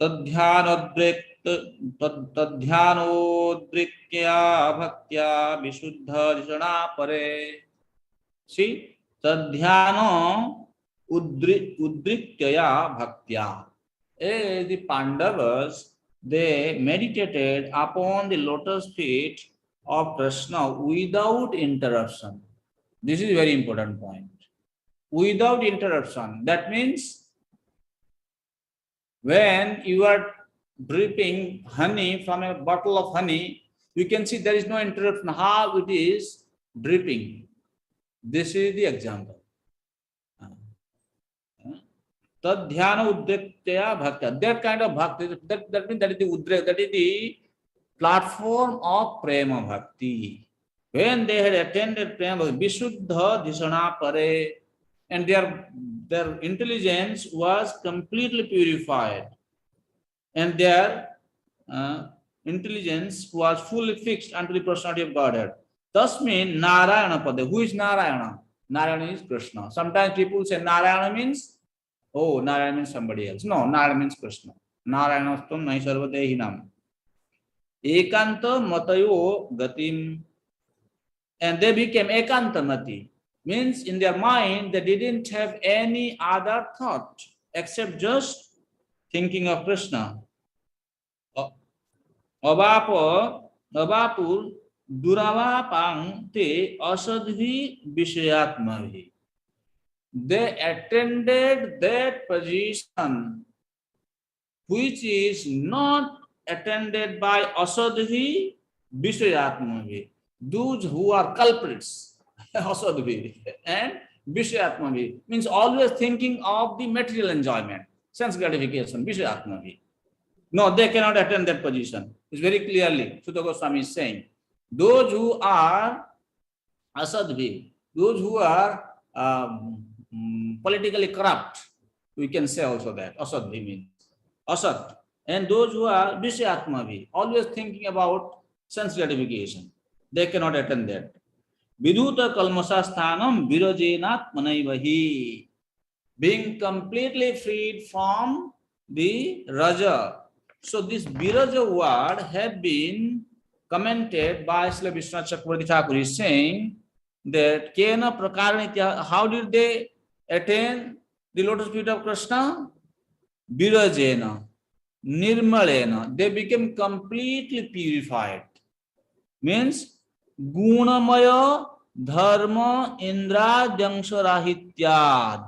तद्ध्यानोद्रिक्या भक्त्या विशुद्ध ऋषणा परे. See, tadhyano udriktya bhaktya. The Pandavas, they meditated upon the lotus feet of Krishna without interruption. This is a very important point. Without interruption. That means when you are dripping honey from a bottle of honey, you can see there is no interruption how it is dripping. This is the example. Tadhyana udriktya bhakti. That kind of bhakti, that means that is the udrik, that is the platform of prema bhakti. When they had attended prema bhakti, vishuddha dhisana pare, and their intelligence was completely purified, and their intelligence was fully fixed unto the personality of Godhead. Tasmin Narayana Pada. Who is Narayana? Narayana is Krishna. Sometimes people say Narayana means, oh, Narayana means somebody else. No, Narayana means Krishna. Narayana Stam Nahi Sarvadehinam. Ekanta Matayo Gatim. And they became Ekanta Mati. Means in their mind, they didn't have any other thought except just thinking of Krishna. Abapur Duravapang te asadhi vishayatmavi. They attended that position which is not attended by asadhi vishayatmavi. Those who are culprits, asadhi and vishayatmavi means always thinking of the material enjoyment, sense gratification, vishayatmavi. No, they cannot attain that position. It's very clearly Sutta Goswami is saying. Those who are asadvi, those who are politically corrupt, we can say also that asadvi means asad, and those who are vishayatmavi, always thinking about sense gratification, they cannot attain that. Vidhuta kalmasa sthanam virajenat manaivahi, being completely freed from the raja. So this viraja word have been commented by Srila Vishnu Chakravarti Thakur. Is saying that Kena Prakaranitya, how did they attain the lotus feet of Krishna? Virajena, Nirmalena. They became completely purified. Means Gunamaya Dharma Indra Jangsarahityad.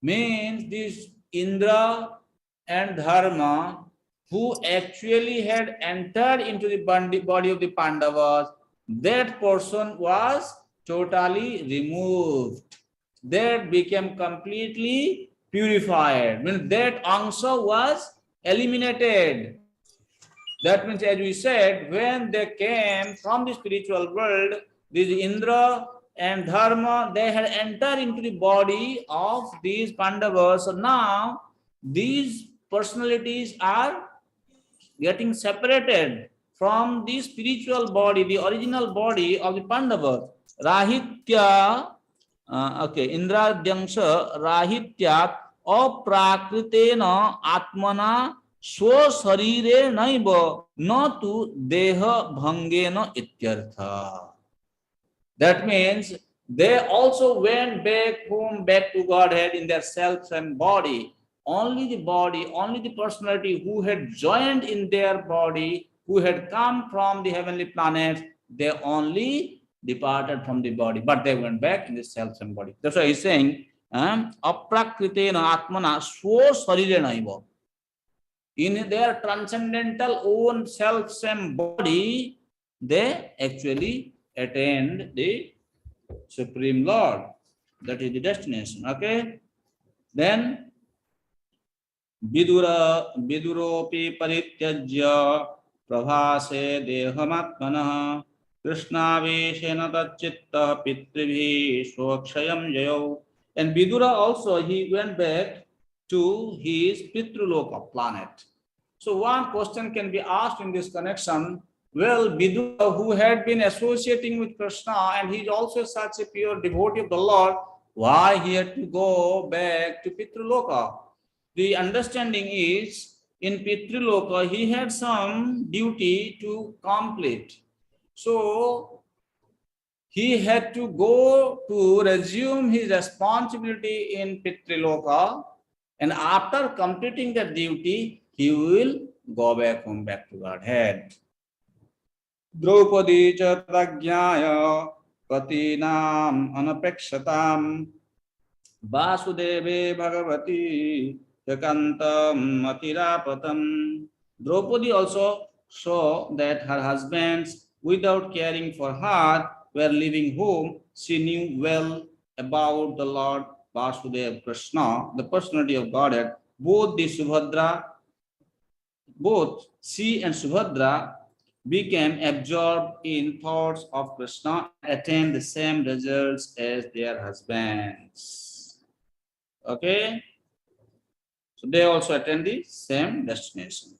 Means this Indra and Dharma who actually had entered into the body of the Pandavas, that person was totally removed. That became completely purified. Means that angsha was eliminated. That means, as we said, when they came from the spiritual world, this Indra and Dharma, they had entered into the body of these Pandavas. So now these personalities are getting separated from the spiritual body, the original body of the Pandavas. Rahitya, Indra Dyangsha Rahityat Aprakritena Atmana Swa Sarire Naiva Na Tu Deha Bhangena Ityartha. That means they also went back home, back to Godhead in their self and body. Only the personality who had joined in their body, who had come from the heavenly planets, they only departed from the body, but they went back in the self-same body. That's why he's saying, aprakritena atmana swa sarirena iva. In their transcendental own self-same body, they actually attained the Supreme Lord. That is the destination. Okay? Then Viduropi parityajya prabhase dehamatmanah Krishnaveshena tacchitta pitribhi swakshayam jayo. And Vidura also, he went back to his Pitruloka planet. So one question can be asked in this connection. Well, Vidura, who had been associating with Krishna and he is also such a pure devotee of the Lord, why he had to go back to Pitruloka? The understanding is in Pitruloka he had some duty to complete. So he had to go to resume his responsibility in Pitriloka, and after completing the duty, he will go back home, back to Godhead. Draupadi cha prajnaya patinam anapekshatam Vasudeve Bhagavati Yakantam Matirapatam. Draupadi also saw that her husbands, without caring for her, were leaving home. She knew well about the Lord Vasudeva Krishna, the personality of Godhead. Both she and Subhadra became absorbed in thoughts of Krishna and attained the same results as their husbands. Okay, so they also attend the same destination.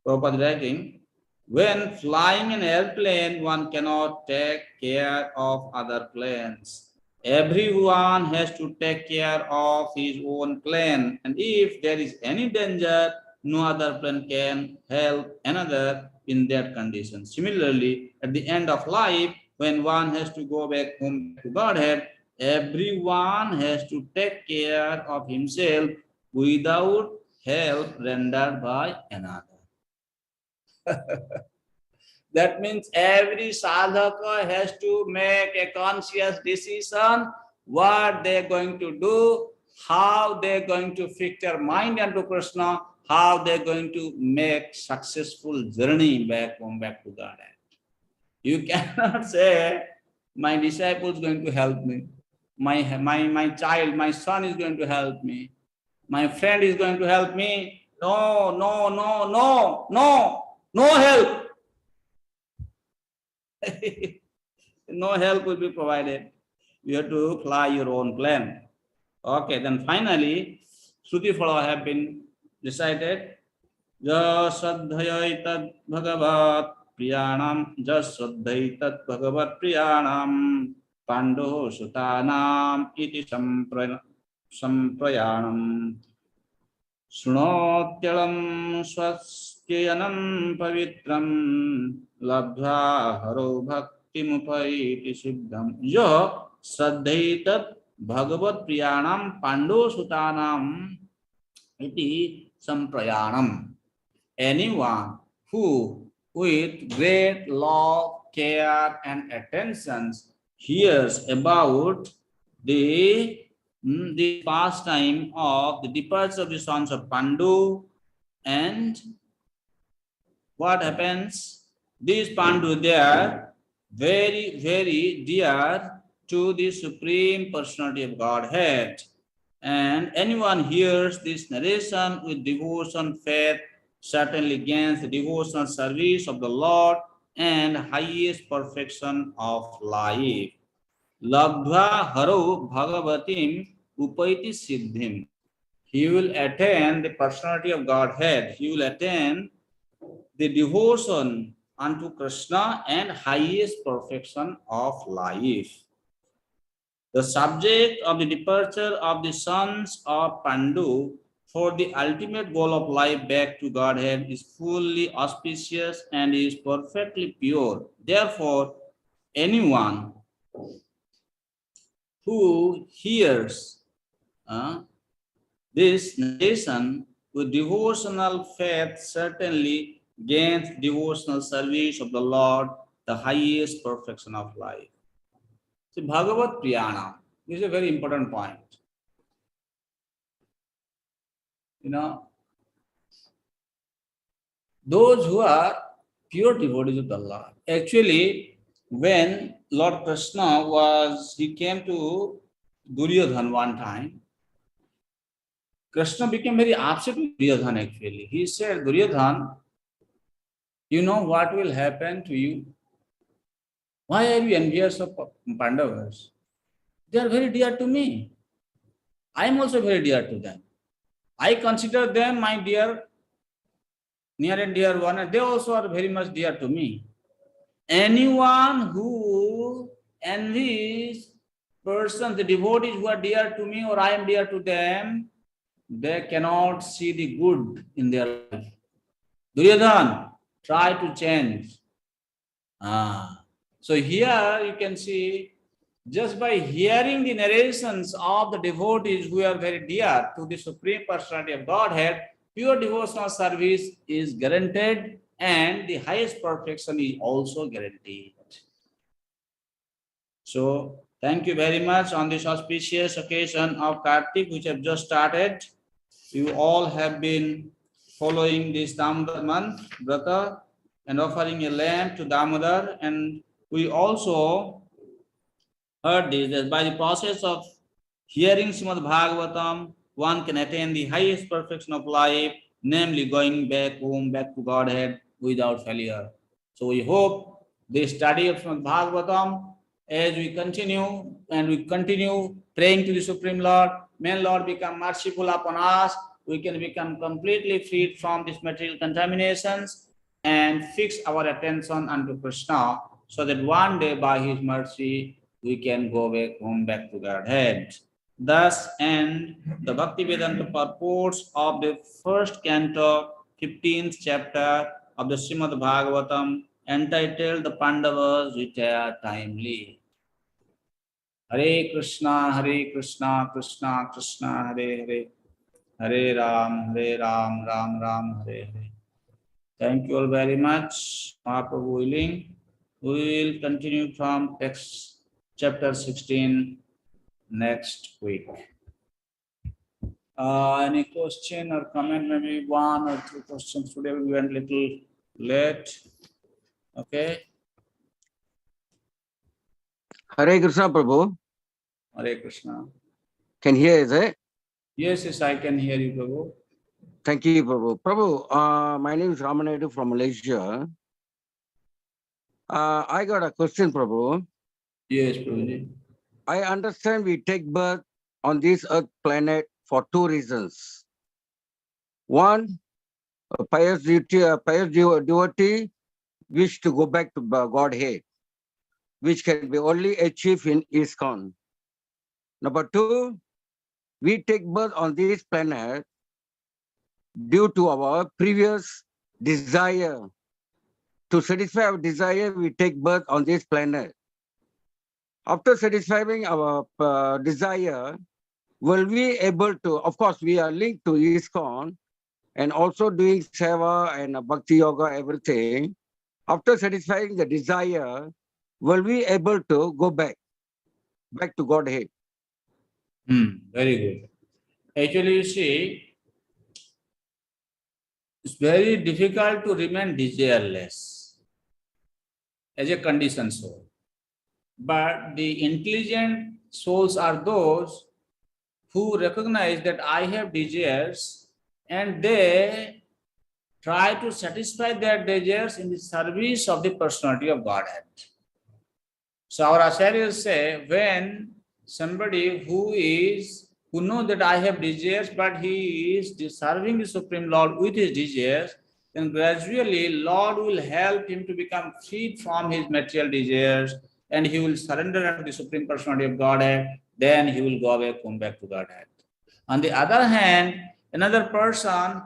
Prabhupada writing, when flying an airplane, one cannot take care of other planes. Everyone has to take care of his own plane, and if there is any danger, no other plane can help another in that condition. Similarly, at the end of life, when one has to go back home, back to Godhead, everyone has to take care of himself without help rendered by another. That means every sadhaka has to make a conscious decision what they're going to do, how they're going to fix their mind into Krishna, how they're going to make successful journey back home, back to God. You cannot say, my disciple is going to help me, my child, my son is going to help me, my friend is going to help me. No, no, no, no, no, no help. No help will be provided. You have to fly your own plane. Okay, then finally, Shruti Phala have been recited. Jasadhayaitat bhagavat priyanam, jasadhaitat bhagavat priyanam, pando sutanam iti samprayanam. Shunotyalam swastyanam pavitram labdha haro bhakti mupaiti siddham. Yo saddhaitat bhagavat priyanam pando sutanam iti samprayanam. Anyone who with great love, care and attention hears about the pastime of the departure of the sons of Pandu, and what happens? These Pandu, they are very, very dear to the Supreme Personality of Godhead. And anyone hears this narration with devotion, faith, certainly gains the devotional service of the Lord and highest perfection of life. Labdha haro bhagavatim upaiti siddhim. He will attain the personality of Godhead. He will attain the devotion unto Krishna and highest perfection of life. The subject of the departure of the sons of Pandu for the ultimate goal of life back to Godhead is fully auspicious and is perfectly pure. Therefore, anyone who hears this narration with devotional faith certainly gains devotional service of the Lord, the highest perfection of life. See, Bhagavat Priyana is a very important point. You know, those who are pure devotees of the Lord. Actually, when Lord Krishna he came to Duryodhana one time, Krishna became very upset with Duryodhana actually. He said, Duryodhana, you know what will happen to you Why are you envious of Pandavas? They are very dear to me. I am also very dear to them. I consider them my dear, near and dear one, and they also are very much dear to me. Anyone who envies persons, the devotees who are dear to me or I am dear to them, they cannot see the good in their life. Duryodhan, try to change. So here you can see, just by hearing the narrations of the devotees who are very dear to the Supreme Personality of Godhead, pure devotional service is guaranteed and the highest perfection is also guaranteed. So thank you very much on this auspicious occasion of Kartik, which have just started. You all have been following this Damodar month, Vrata, and offering a lamp to Damodar. And we also heard this, that by the process of hearing Srimad Bhagavatam, one can attain the highest perfection of life, namely going back home, back to Godhead without failure. So we hope the study of Srimad Bhagavatam, as we continue and we continue praying to the Supreme Lord, may Lord become merciful upon us, we can become completely freed from these material contaminations and fix our attention unto Krishna, so that one day by His mercy we can go back home, back to Godhead. Thus end the Bhakti Vedanta purports of the first canto, 15th chapter of the Srimad Bhagavatam, entitled The Pandavas Retire Timely. Hare Krishna, Krishna Krishna, Hare Hare, Hare Ram, Ram Ram, Hare Hare. Thank you all very much. Mahaprabhu willing, we will continue from text chapter 16 next week. Any question or comment? Maybe one or two questions. Today we went a little late. Okay. Hare Krishna, Prabhu. Hare Krishna. Can you hear, is it? Yes, I can hear you, Prabhu. Thank you, Prabhu. Prabhu, my name is Ramanaidu from Malaysia. I got a question, Prabhu. Yes, Prabhuji. I understand we take birth on this earth planet for two reasons. One, a pious devotee wish to go back to Godhead, which can be only achieved in ISKCON. Number two, we take birth on this planet due to our previous desire. To satisfy our desire, we take birth on this planet. After satisfying our desire, will we able to, of course, we are linked to ISKCON and also doing seva and bhakti yoga, everything. After satisfying the desire, will we able to go back to Godhead? Very good. Actually, you see, it's very difficult to remain desireless as a conditioned soul. But the intelligent souls are those who recognize that I have desires and they try to satisfy their desires in the service of the personality of Godhead. So our acharyas say, when somebody who knows that I have desires, but he is serving the Supreme Lord with his desires, then gradually Lord will help him to become freed from his material desires, and he will surrender to the Supreme Personality of Godhead. Then he will go back, come back to Godhead. On the other hand, another person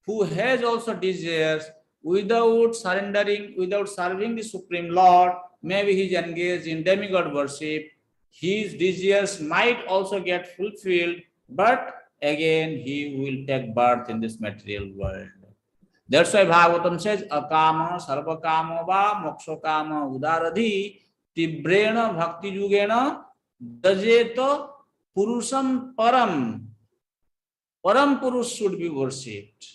who has also desires, without surrendering, without serving the Supreme Lord, maybe he is engaged in demigod worship, his desires might also get fulfilled, but again he will take birth in this material world. That's why Bhagavatam says, akama sarvakama va mokshakama udaradhi tibrena bhakti yugena dajeto purusham param. Param Purush should be worshipped.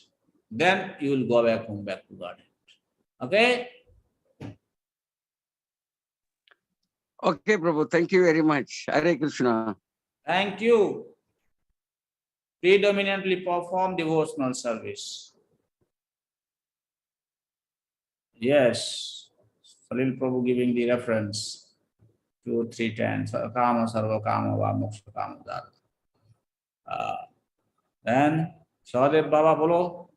Then you will go back home, back to Godhead. Okay? Okay, Prabhu. Thank you very much. Hare Krishna. Thank you. Predominantly perform devotional service. Yes. Salil Prabhu giving the reference 2, 3 times. Kama, sarva kama, va moksha kama dal. Then Sahadev Baba bolo.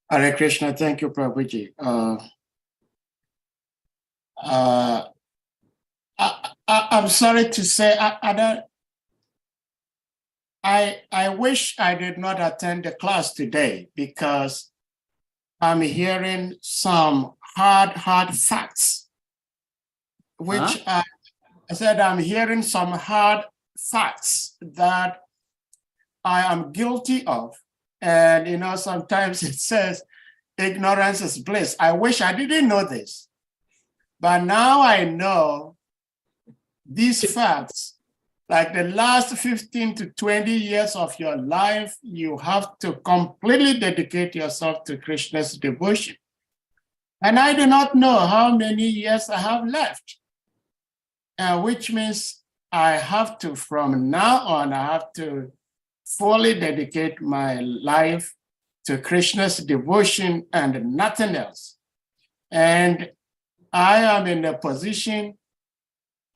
Hare Krishna, thank you, Prabhuji. I'm sorry to say, I wish I did not attend the class today because I'm hearing some hard facts, which I said I'm hearing some hard facts that I am guilty of. And, you know, sometimes it says ignorance is bliss. I wish I didn't know this, but now I know these facts. Like the last 15 to 20 years of your life, you have to completely dedicate yourself to Krishna's devotion. And I do not know how many years I have left, which means I have to, from now on, I have to fully dedicate my life to Krishna's devotion and nothing else. And I am in a position,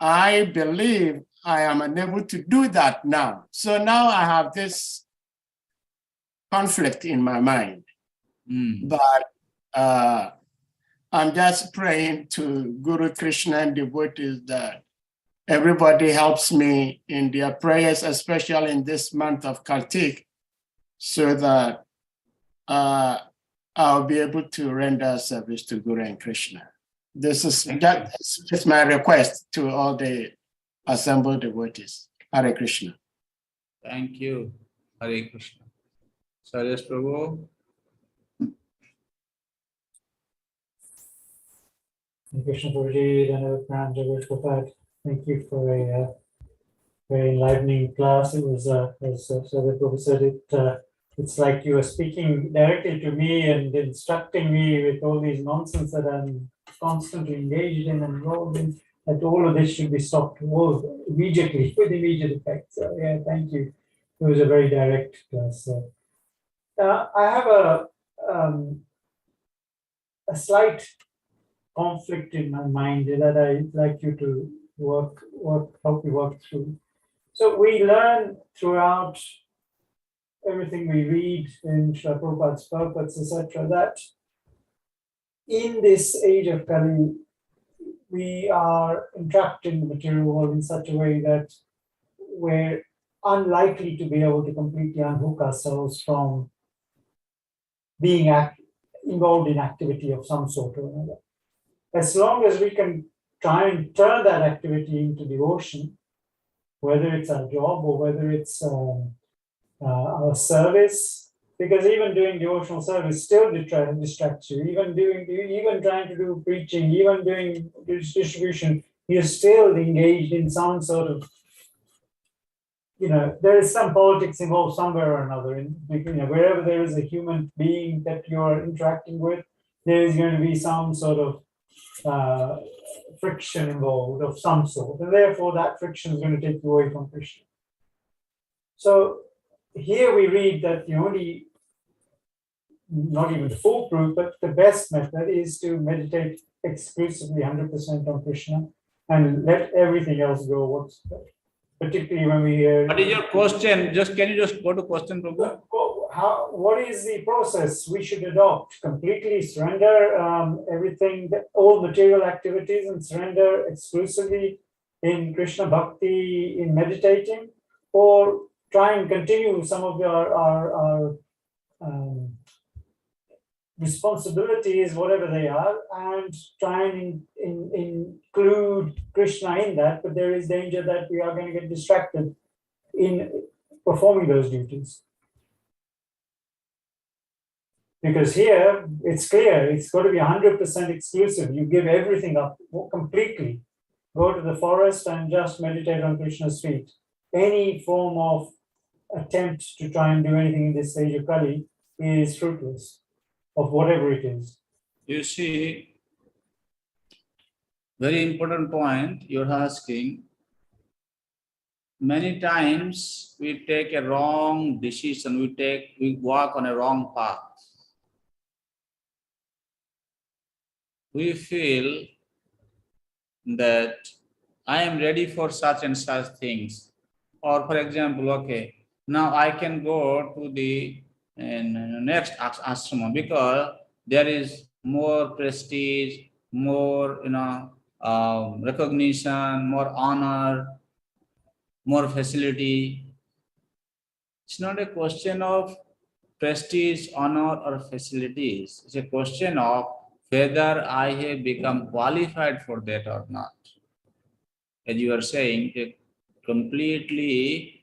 I believe I am unable to do that now. So now I have this conflict in my mind. But I'm just praying to Guru Krishna and devotees that everybody helps me in their prayers, especially in this month of Kartik, so that I'll be able to render service to Guru and Krishna. This is my request to all the assembled devotees. Hare Krishna. Thank you. Hare Krishna. Saryas Prabhu. Hare Krishna Prabhuji, thank you for a very enlightening class. It was, as Sadhguru Prabhu said, it's like you were speaking directly to me and instructing me with all these nonsense that I'm constantly engaged in and involved in, that all of this should be stopped immediately, with immediate effect. So yeah, thank you. It was a very direct class. I have a slight conflict in my mind that I'd like you to help me work through. So we learn throughout everything we read in Srila Prabhupada's purports, etc., that in this age of Kali, we are entrapped in the material world in such a way that we're unlikely to be able to completely unhook ourselves from being involved in activity of some sort or another. As long as we can try and turn that activity into devotion, whether it's our job or whether it's our service, because even doing devotional service still distracts you. Even trying to do preaching, even doing distribution, you're still engaged in some sort of, there is some politics involved somewhere or another. Wherever there is a human being that you're interacting with, there is going to be some sort of friction involved of some sort, and therefore that friction is going to take you away from Krishna. So here we read that the only, not even foolproof, but the best method is to meditate exclusively 100% on Krishna and let everything else go. Particularly when we hear. What is your question? Can you just go to question, Prabhu? What is the process we should adopt? Completely surrender everything, all material activities, and surrender exclusively in Krishna Bhakti, in meditating, or try and continue some of our responsibilities, whatever they are, and try and include Krishna in that, but there is danger that we are going to get distracted in performing those duties. Because here, it's clear, it's got to be 100% exclusive. You give everything up completely. Go to the forest and just meditate on Krishna's feet. Any form of attempt to try and do anything in this stage of Kali is fruitless, of whatever it is. You see, very important point you're asking. Many times we take a wrong decision, we walk on a wrong path. we feel that I am ready for such and such things. Or for example, okay, now I can go to the next ashrama because there is more prestige, more recognition, more honor, more facility. It's not a question of prestige, honor, or facilities. It's a question of whether I have become qualified for that or not. As you are saying, it completely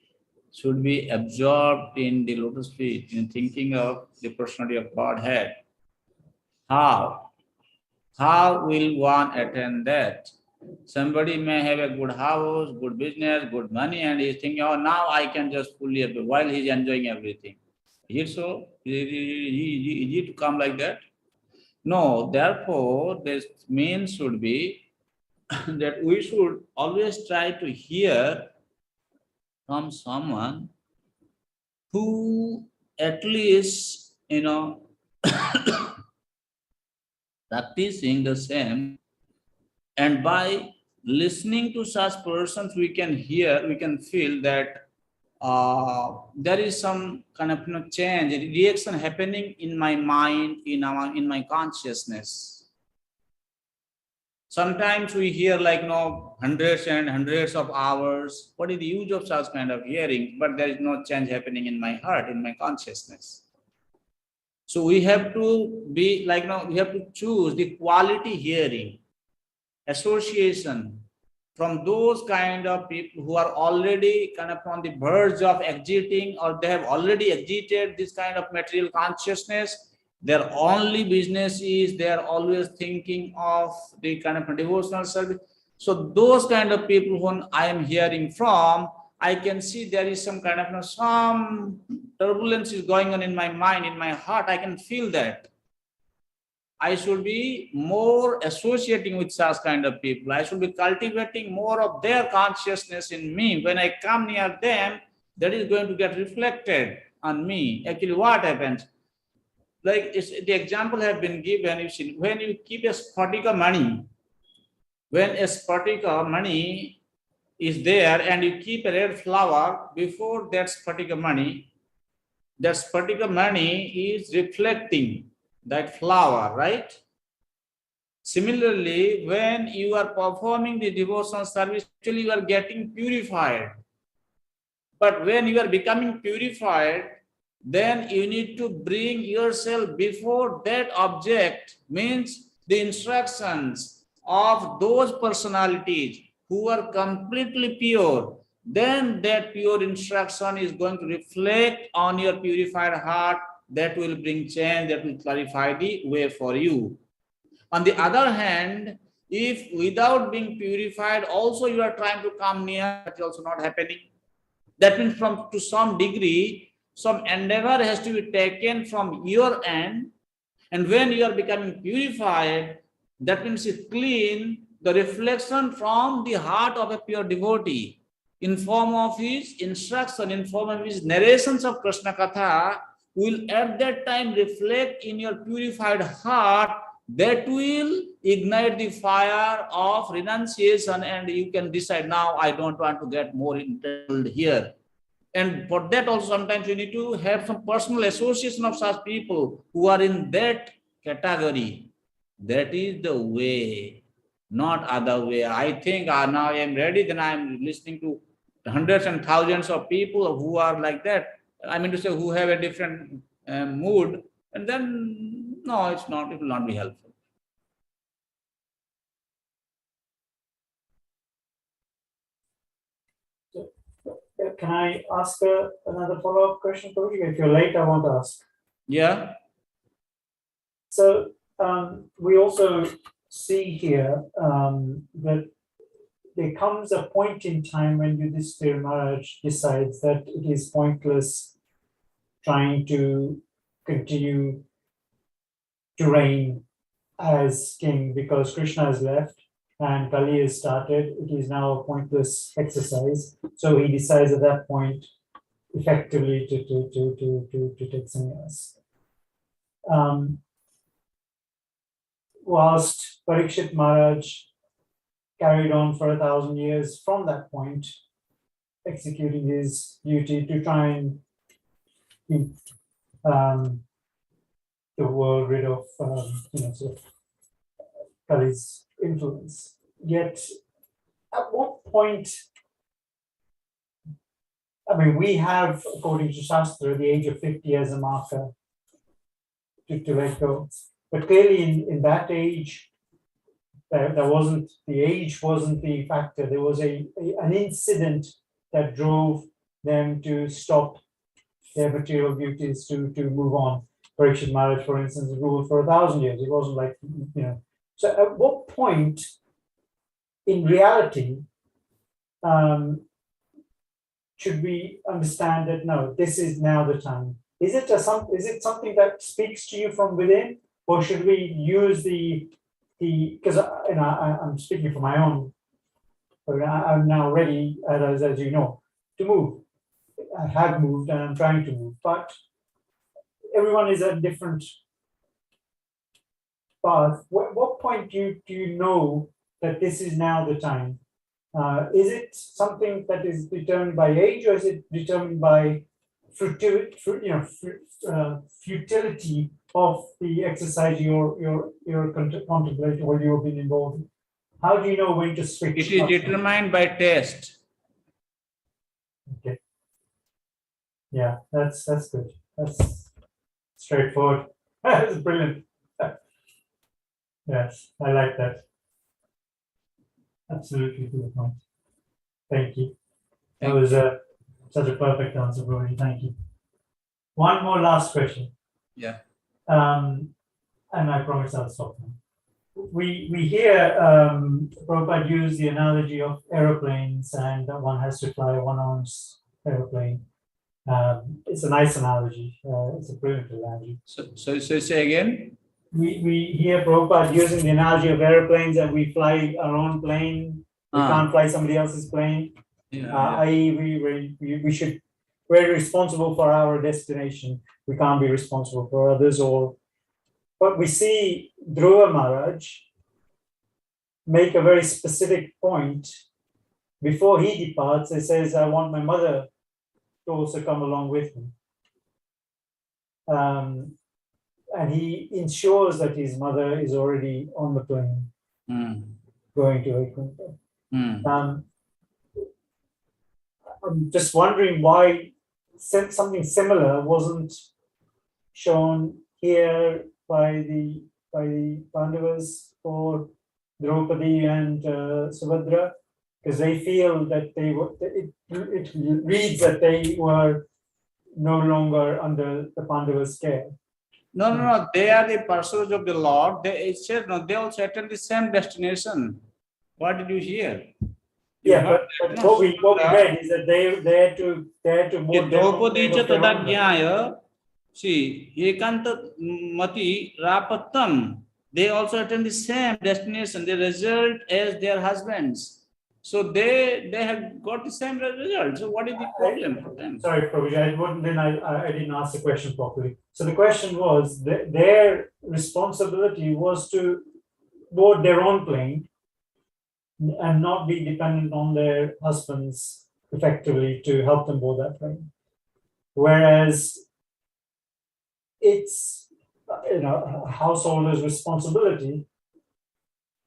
should be absorbed in the lotus feet, in thinking of the personality of Godhead. How? How will one attain that? Somebody may have a good house, good business, good money, and he's thinking, oh, now I can just fully absorb while he's enjoying everything. Is it so? Is it to come like that? No, therefore, this means should be that we should always try to hear from someone who at least, practicing the same, and by listening to such persons, we can feel that there is some kind of change, a reaction happening in my mind, in my consciousness. Sometimes we hear like hundreds and hundreds of hours. What is the use of such kind of hearing? But there is no change happening in my heart, in my consciousness. So we have to be like we have to choose the quality hearing, association from those kind of people who are already kind of on the verge of exiting, or they have already exited this kind of material consciousness. Their only business is they are always thinking of the kind of devotional service. So those kind of people whom I am hearing from, I can see there is some kind of some turbulence is going on in my mind, in my heart. I can feel that. I should be more associating with such kind of people. I should be cultivating more of their consciousness in me. When I come near them, that is going to get reflected on me. Actually, what happens? Like the example have been given, you see, when you keep a sphatika money, when a sphatika money is there and you keep a red flower before that sphatika money is reflecting that flower, right? Similarly, when you are performing the devotional service, actually you are getting purified. But when you are becoming purified, then you need to bring yourself before that object, means the instructions of those personalities who are completely pure. Then that pure instruction is going to reflect on your purified heart. That will bring change, that will clarify the way for you. On the other hand, if without being purified also you are trying to come near, that's also not happening. That means to some degree, some endeavor has to be taken from your end. And when you are becoming purified, that means you clean the reflection from the heart of a pure devotee in form of his instruction, in form of his narrations of Krishna Katha, will at that time reflect in your purified heart. That will ignite the fire of renunciation, and you can decide, now I don't want to get more entangled here. And for that also sometimes you need to have some personal association of such people who are in that category. That is the way, not other way. I think now I am ready, then I am listening to hundreds and thousands of people who are like that. I mean to say, who have a different mood, and then no, it will not be helpful. Can I ask another follow-up question, Prabhuji? If you're late, I want to ask. Yeah. So we also see here that there comes a point in time when Yudhishthira Maharaj decides that it is pointless trying to continue to reign as king because Krishna has left and Kali has started. It is now a pointless exercise. So he decides at that point effectively to take sannyas. whilst Parikshit Maharaj carried on for 1,000 years from that point, executing his duty to try and keep the world rid of, sort of Kali's influence. Yet, at what point, I mean, we have, according to Shastra, the age of 50 as a marker to let go. But clearly in that age, there wasn't, the age wasn't the factor. There was an incident that drove them to stop their material duties to move on. Parikshit Maharaj, for instance, ruled for 1,000 years. It wasn't like, So at what point, in reality, should we understand that, no, this is now the time? Is it something that speaks to you from within? Or should we use because I'm speaking for my own, but I'm now ready, as you know, to move. I have moved and I'm trying to move, but everyone is at different path. What point do you know that this is now the time? Is it something that is determined by age, or is it determined by futility of the exercise you're contemplating or you've been involved in? How do you know when to switch? It is determined by test. Okay. Yeah, that's good. That's straightforward. That's brilliant. Yes, I like that. Absolutely to the point. Thank you. That was such a perfect answer, Brody. Thank you. One more last question. Yeah. And I promise I'll stop now. We hear Prabhupada use the analogy of aeroplanes, and one has to fly a one-ounce aeroplane. It's a nice analogy. It's a brilliant analogy. So say again. We hear Prabhupada using the analogy of aeroplanes, and we fly our own plane. We can't fly somebody else's plane. I.e., we're responsible for our destination. We can't be responsible for others. But we see Dhruva Maharaj make a very specific point. Before he departs, he says, I want my mother to also come along with me. And he ensures that his mother is already on the plane, going to 𝐾𝐿. I'm just wondering why something similar wasn't shown here by the Pandavas for Draupadi and Subhadra, because they feel that it reads that they were no longer under the Pandavas' care. No. They are the pursuers of the Lord. They said no. They also attend the same destination. What did you hear? But what we read is that they had to move. Draupadi cha tadagyaya. See, 𝐾𝐿 rapattam. They also attend the same destination. They result as their husbands. So they have got the same result. So what is the problem for them? Sorry, Prabhuji, I didn't ask the question properly. So the question was their responsibility was to board their own plane and not be dependent on their husbands effectively to help them board that plane. Whereas it's a householder's responsibility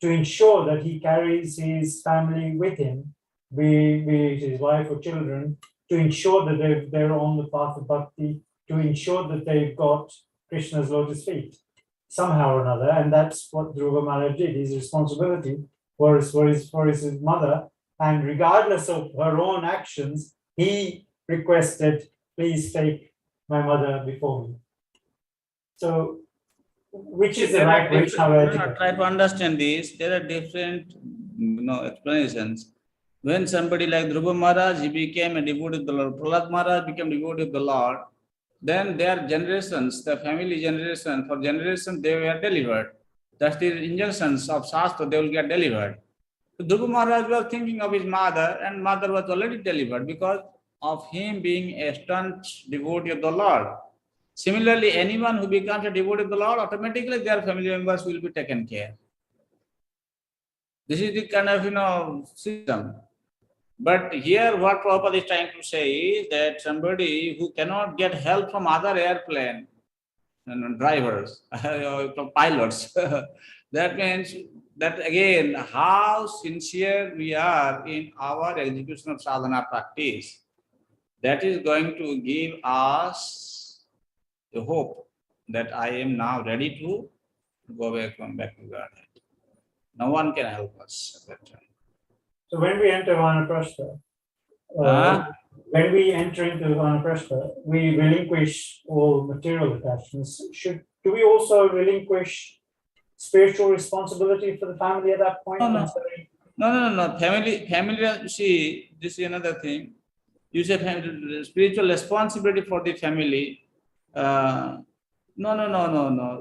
to ensure that he carries his family with him, be it his wife or children, to ensure that they're on the path of bhakti, to ensure that they've got Krishna's lotus feet somehow or another. And that's what Dhruva Maharaj did. His responsibility was for his mother. And regardless of her own actions, he requested, please take my mother before me. So, which is the right way? Try to understand this. There are different explanations. When somebody like Dhruva Maharaj, he became a devotee of the Lord, Prahlad Maharaj became a devotee of the Lord, then their generations, the family generation, for generations they were delivered. That's the injunctions of Shastra, they will get delivered. So Dhruva Maharaj was thinking of his mother, and mother was already delivered because of him being a staunch devotee of the Lord. Similarly, anyone who becomes a devotee of the Lord, automatically their family members will be taken care. This is the kind of system. But here what Prabhupada is trying to say is that somebody who cannot get help from other airplane drivers, pilots, that means that again, how sincere we are in our execution of sadhana practice, that is going to give us the hope that I am now ready to go back to Godhead. No one can help us at that time. So when we enter Vanaprastha, when we enter into Vanaprastha, we relinquish all material attachments. Do we also relinquish spiritual responsibility for the family at that point? No. Family. See, this is another thing. You say family, spiritual responsibility for the family. No.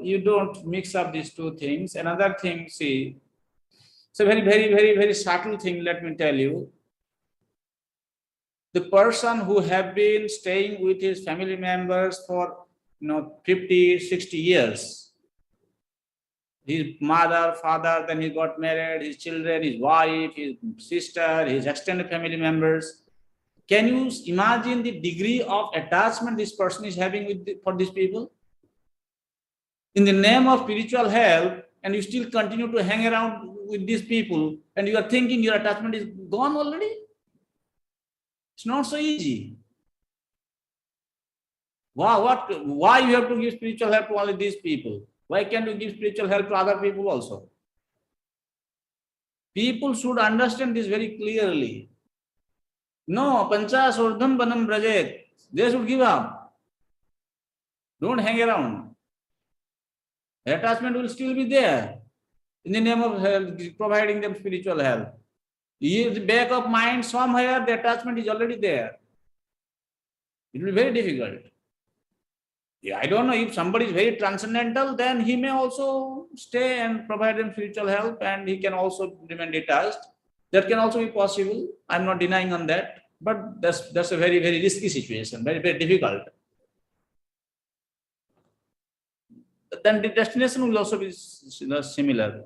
You don't mix up these two things. Another thing, see, it's a very subtle thing. Let me tell you. The person who have been staying with his family members for 50, 60 years, his mother, father, then he got married, his children, his wife, his sister, his extended family members. Can you imagine the degree of attachment this person is having for these people? In the name of spiritual help, and you still continue to hang around with these people, and you are thinking your attachment is gone already? It's not so easy. Why you have to give spiritual help to only these people? Why can't you give spiritual help to other people also? People should understand this very clearly. No, pancha sordham banam brajet. They should give up. Don't hang around. Attachment will still be there in the name of providing them spiritual help. In the back of mind, somewhere the attachment is already there. It will be very difficult. I don't know, if somebody is very transcendental, then he may also stay and provide them spiritual help, and he can also remain detached. That can also be possible. I'm not denying on that, but that's a very risky situation, very difficult. Then the destination will also be similar.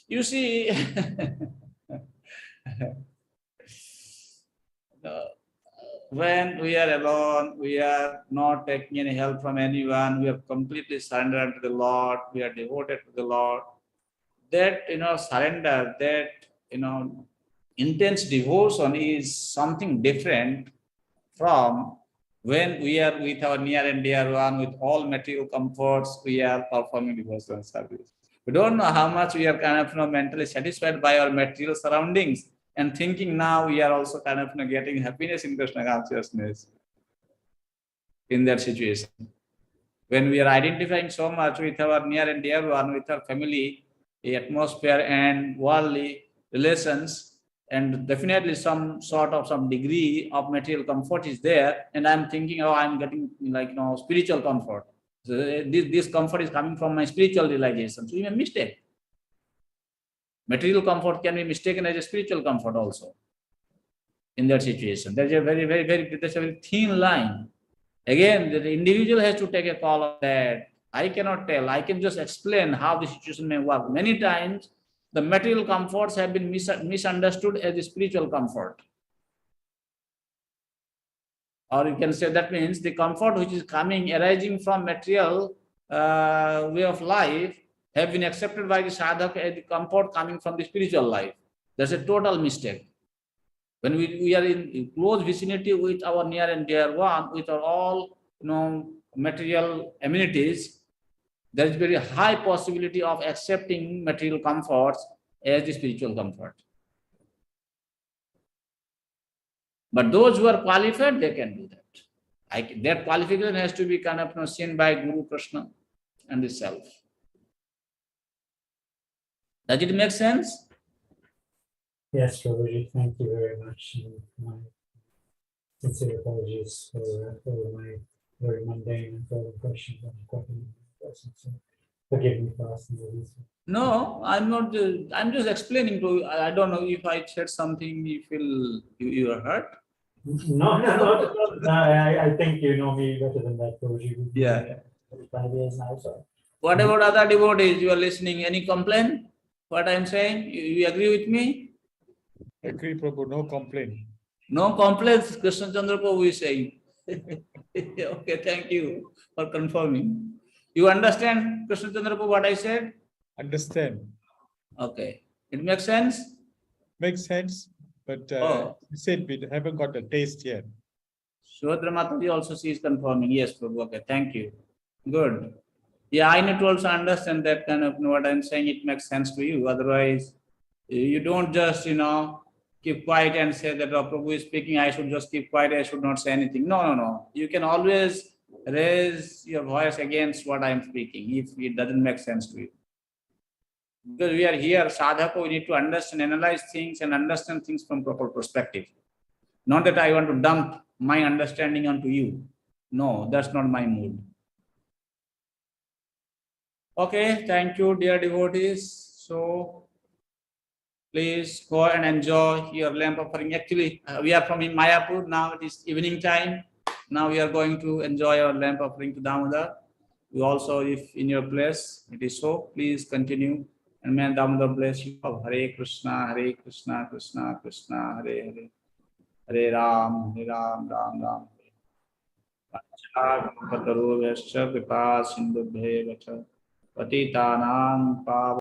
You see, when we are alone, we are not taking any help from anyone, we are completely surrendered to the Lord, we are devoted to the Lord. That surrender, that intense devotion is something different from when we are with our near and dear one, with all material comforts, we are performing devotional service. We don't know how much we are kind of mentally satisfied by our material surroundings, and thinking now we are also kind of getting happiness in Krishna consciousness in that situation. When we are identifying so much with our near and dear one, with our family, atmosphere and worldly relations, and definitely some degree of material comfort is there, and I'm thinking, oh, I'm getting spiritual comfort. So this comfort is coming from my spiritual realization. So you may mistake. Material comfort can be mistaken as a spiritual comfort also. In that situation, there's a very thin line. Again, the individual has to take a call on that. I cannot tell. I can just explain how the situation may work. Many times, the material comforts have been misunderstood as a spiritual comfort. Or you can say that means the comfort which is arising from material way of life have been accepted by the sadhaka as the comfort coming from the spiritual life. That's a total mistake. When we are in close vicinity with our near and dear one, with our all material amenities, there is very high possibility of accepting material comforts as the spiritual comfort. But those who are qualified, they can do that. That qualification has to be kind of seen by Guru Krishna and the self. Does it make sense? Yes, Prabhuji, thank you very much. My sincere apologies for my very mundane and further questions on the so forgive me for asking all these. No, I'm not. I'm just explaining to you. I don't know if I said something you feel you are hurt. No, I think you know me better than that, Prabhuji. Yeah. 5 years now, so. What about other devotees? You are listening. Any complaint? What I'm saying? You agree with me? Agree, Prabhu, no complaint. No complaints, Krishna Chandra Prabhu is saying. Okay, thank you for confirming. You understand, Krishna Chandra Prabhu, what I said? Understand. Okay. It makes sense? Makes sense, but Oh. you said we haven't got a taste yet. Subhadra Mataji also she is confirming. Yes, Prabhu. Okay, thank you. Good. Yeah, I need to also understand that kind of what I'm saying. It makes sense to you. Otherwise, you don't just, keep quiet and say that oh, Prabhu is speaking. I should just keep quiet. I should not say anything. No. You can always raise your voice against what I'm speaking if it doesn't make sense to you. Because we are here, sadhaka, we need to understand, analyze things and understand things from proper perspective. Not that I want to dump my understanding onto you. No, that's not my mood. Okay, thank you, dear devotees. So, please go and enjoy your lamp offering. Actually, we are from Mayapur. Now it is evening time. Now we are going to enjoy our lamp offering to Damodar. You also, if in your place it is so, please continue. And may Damodar bless you all. Hare Krishna, Krishna Krishna, Hare Hare. Hare Ram, Ram Ram. Pataru Vesha Kripa Sindhu Bheva Patitanam Pava.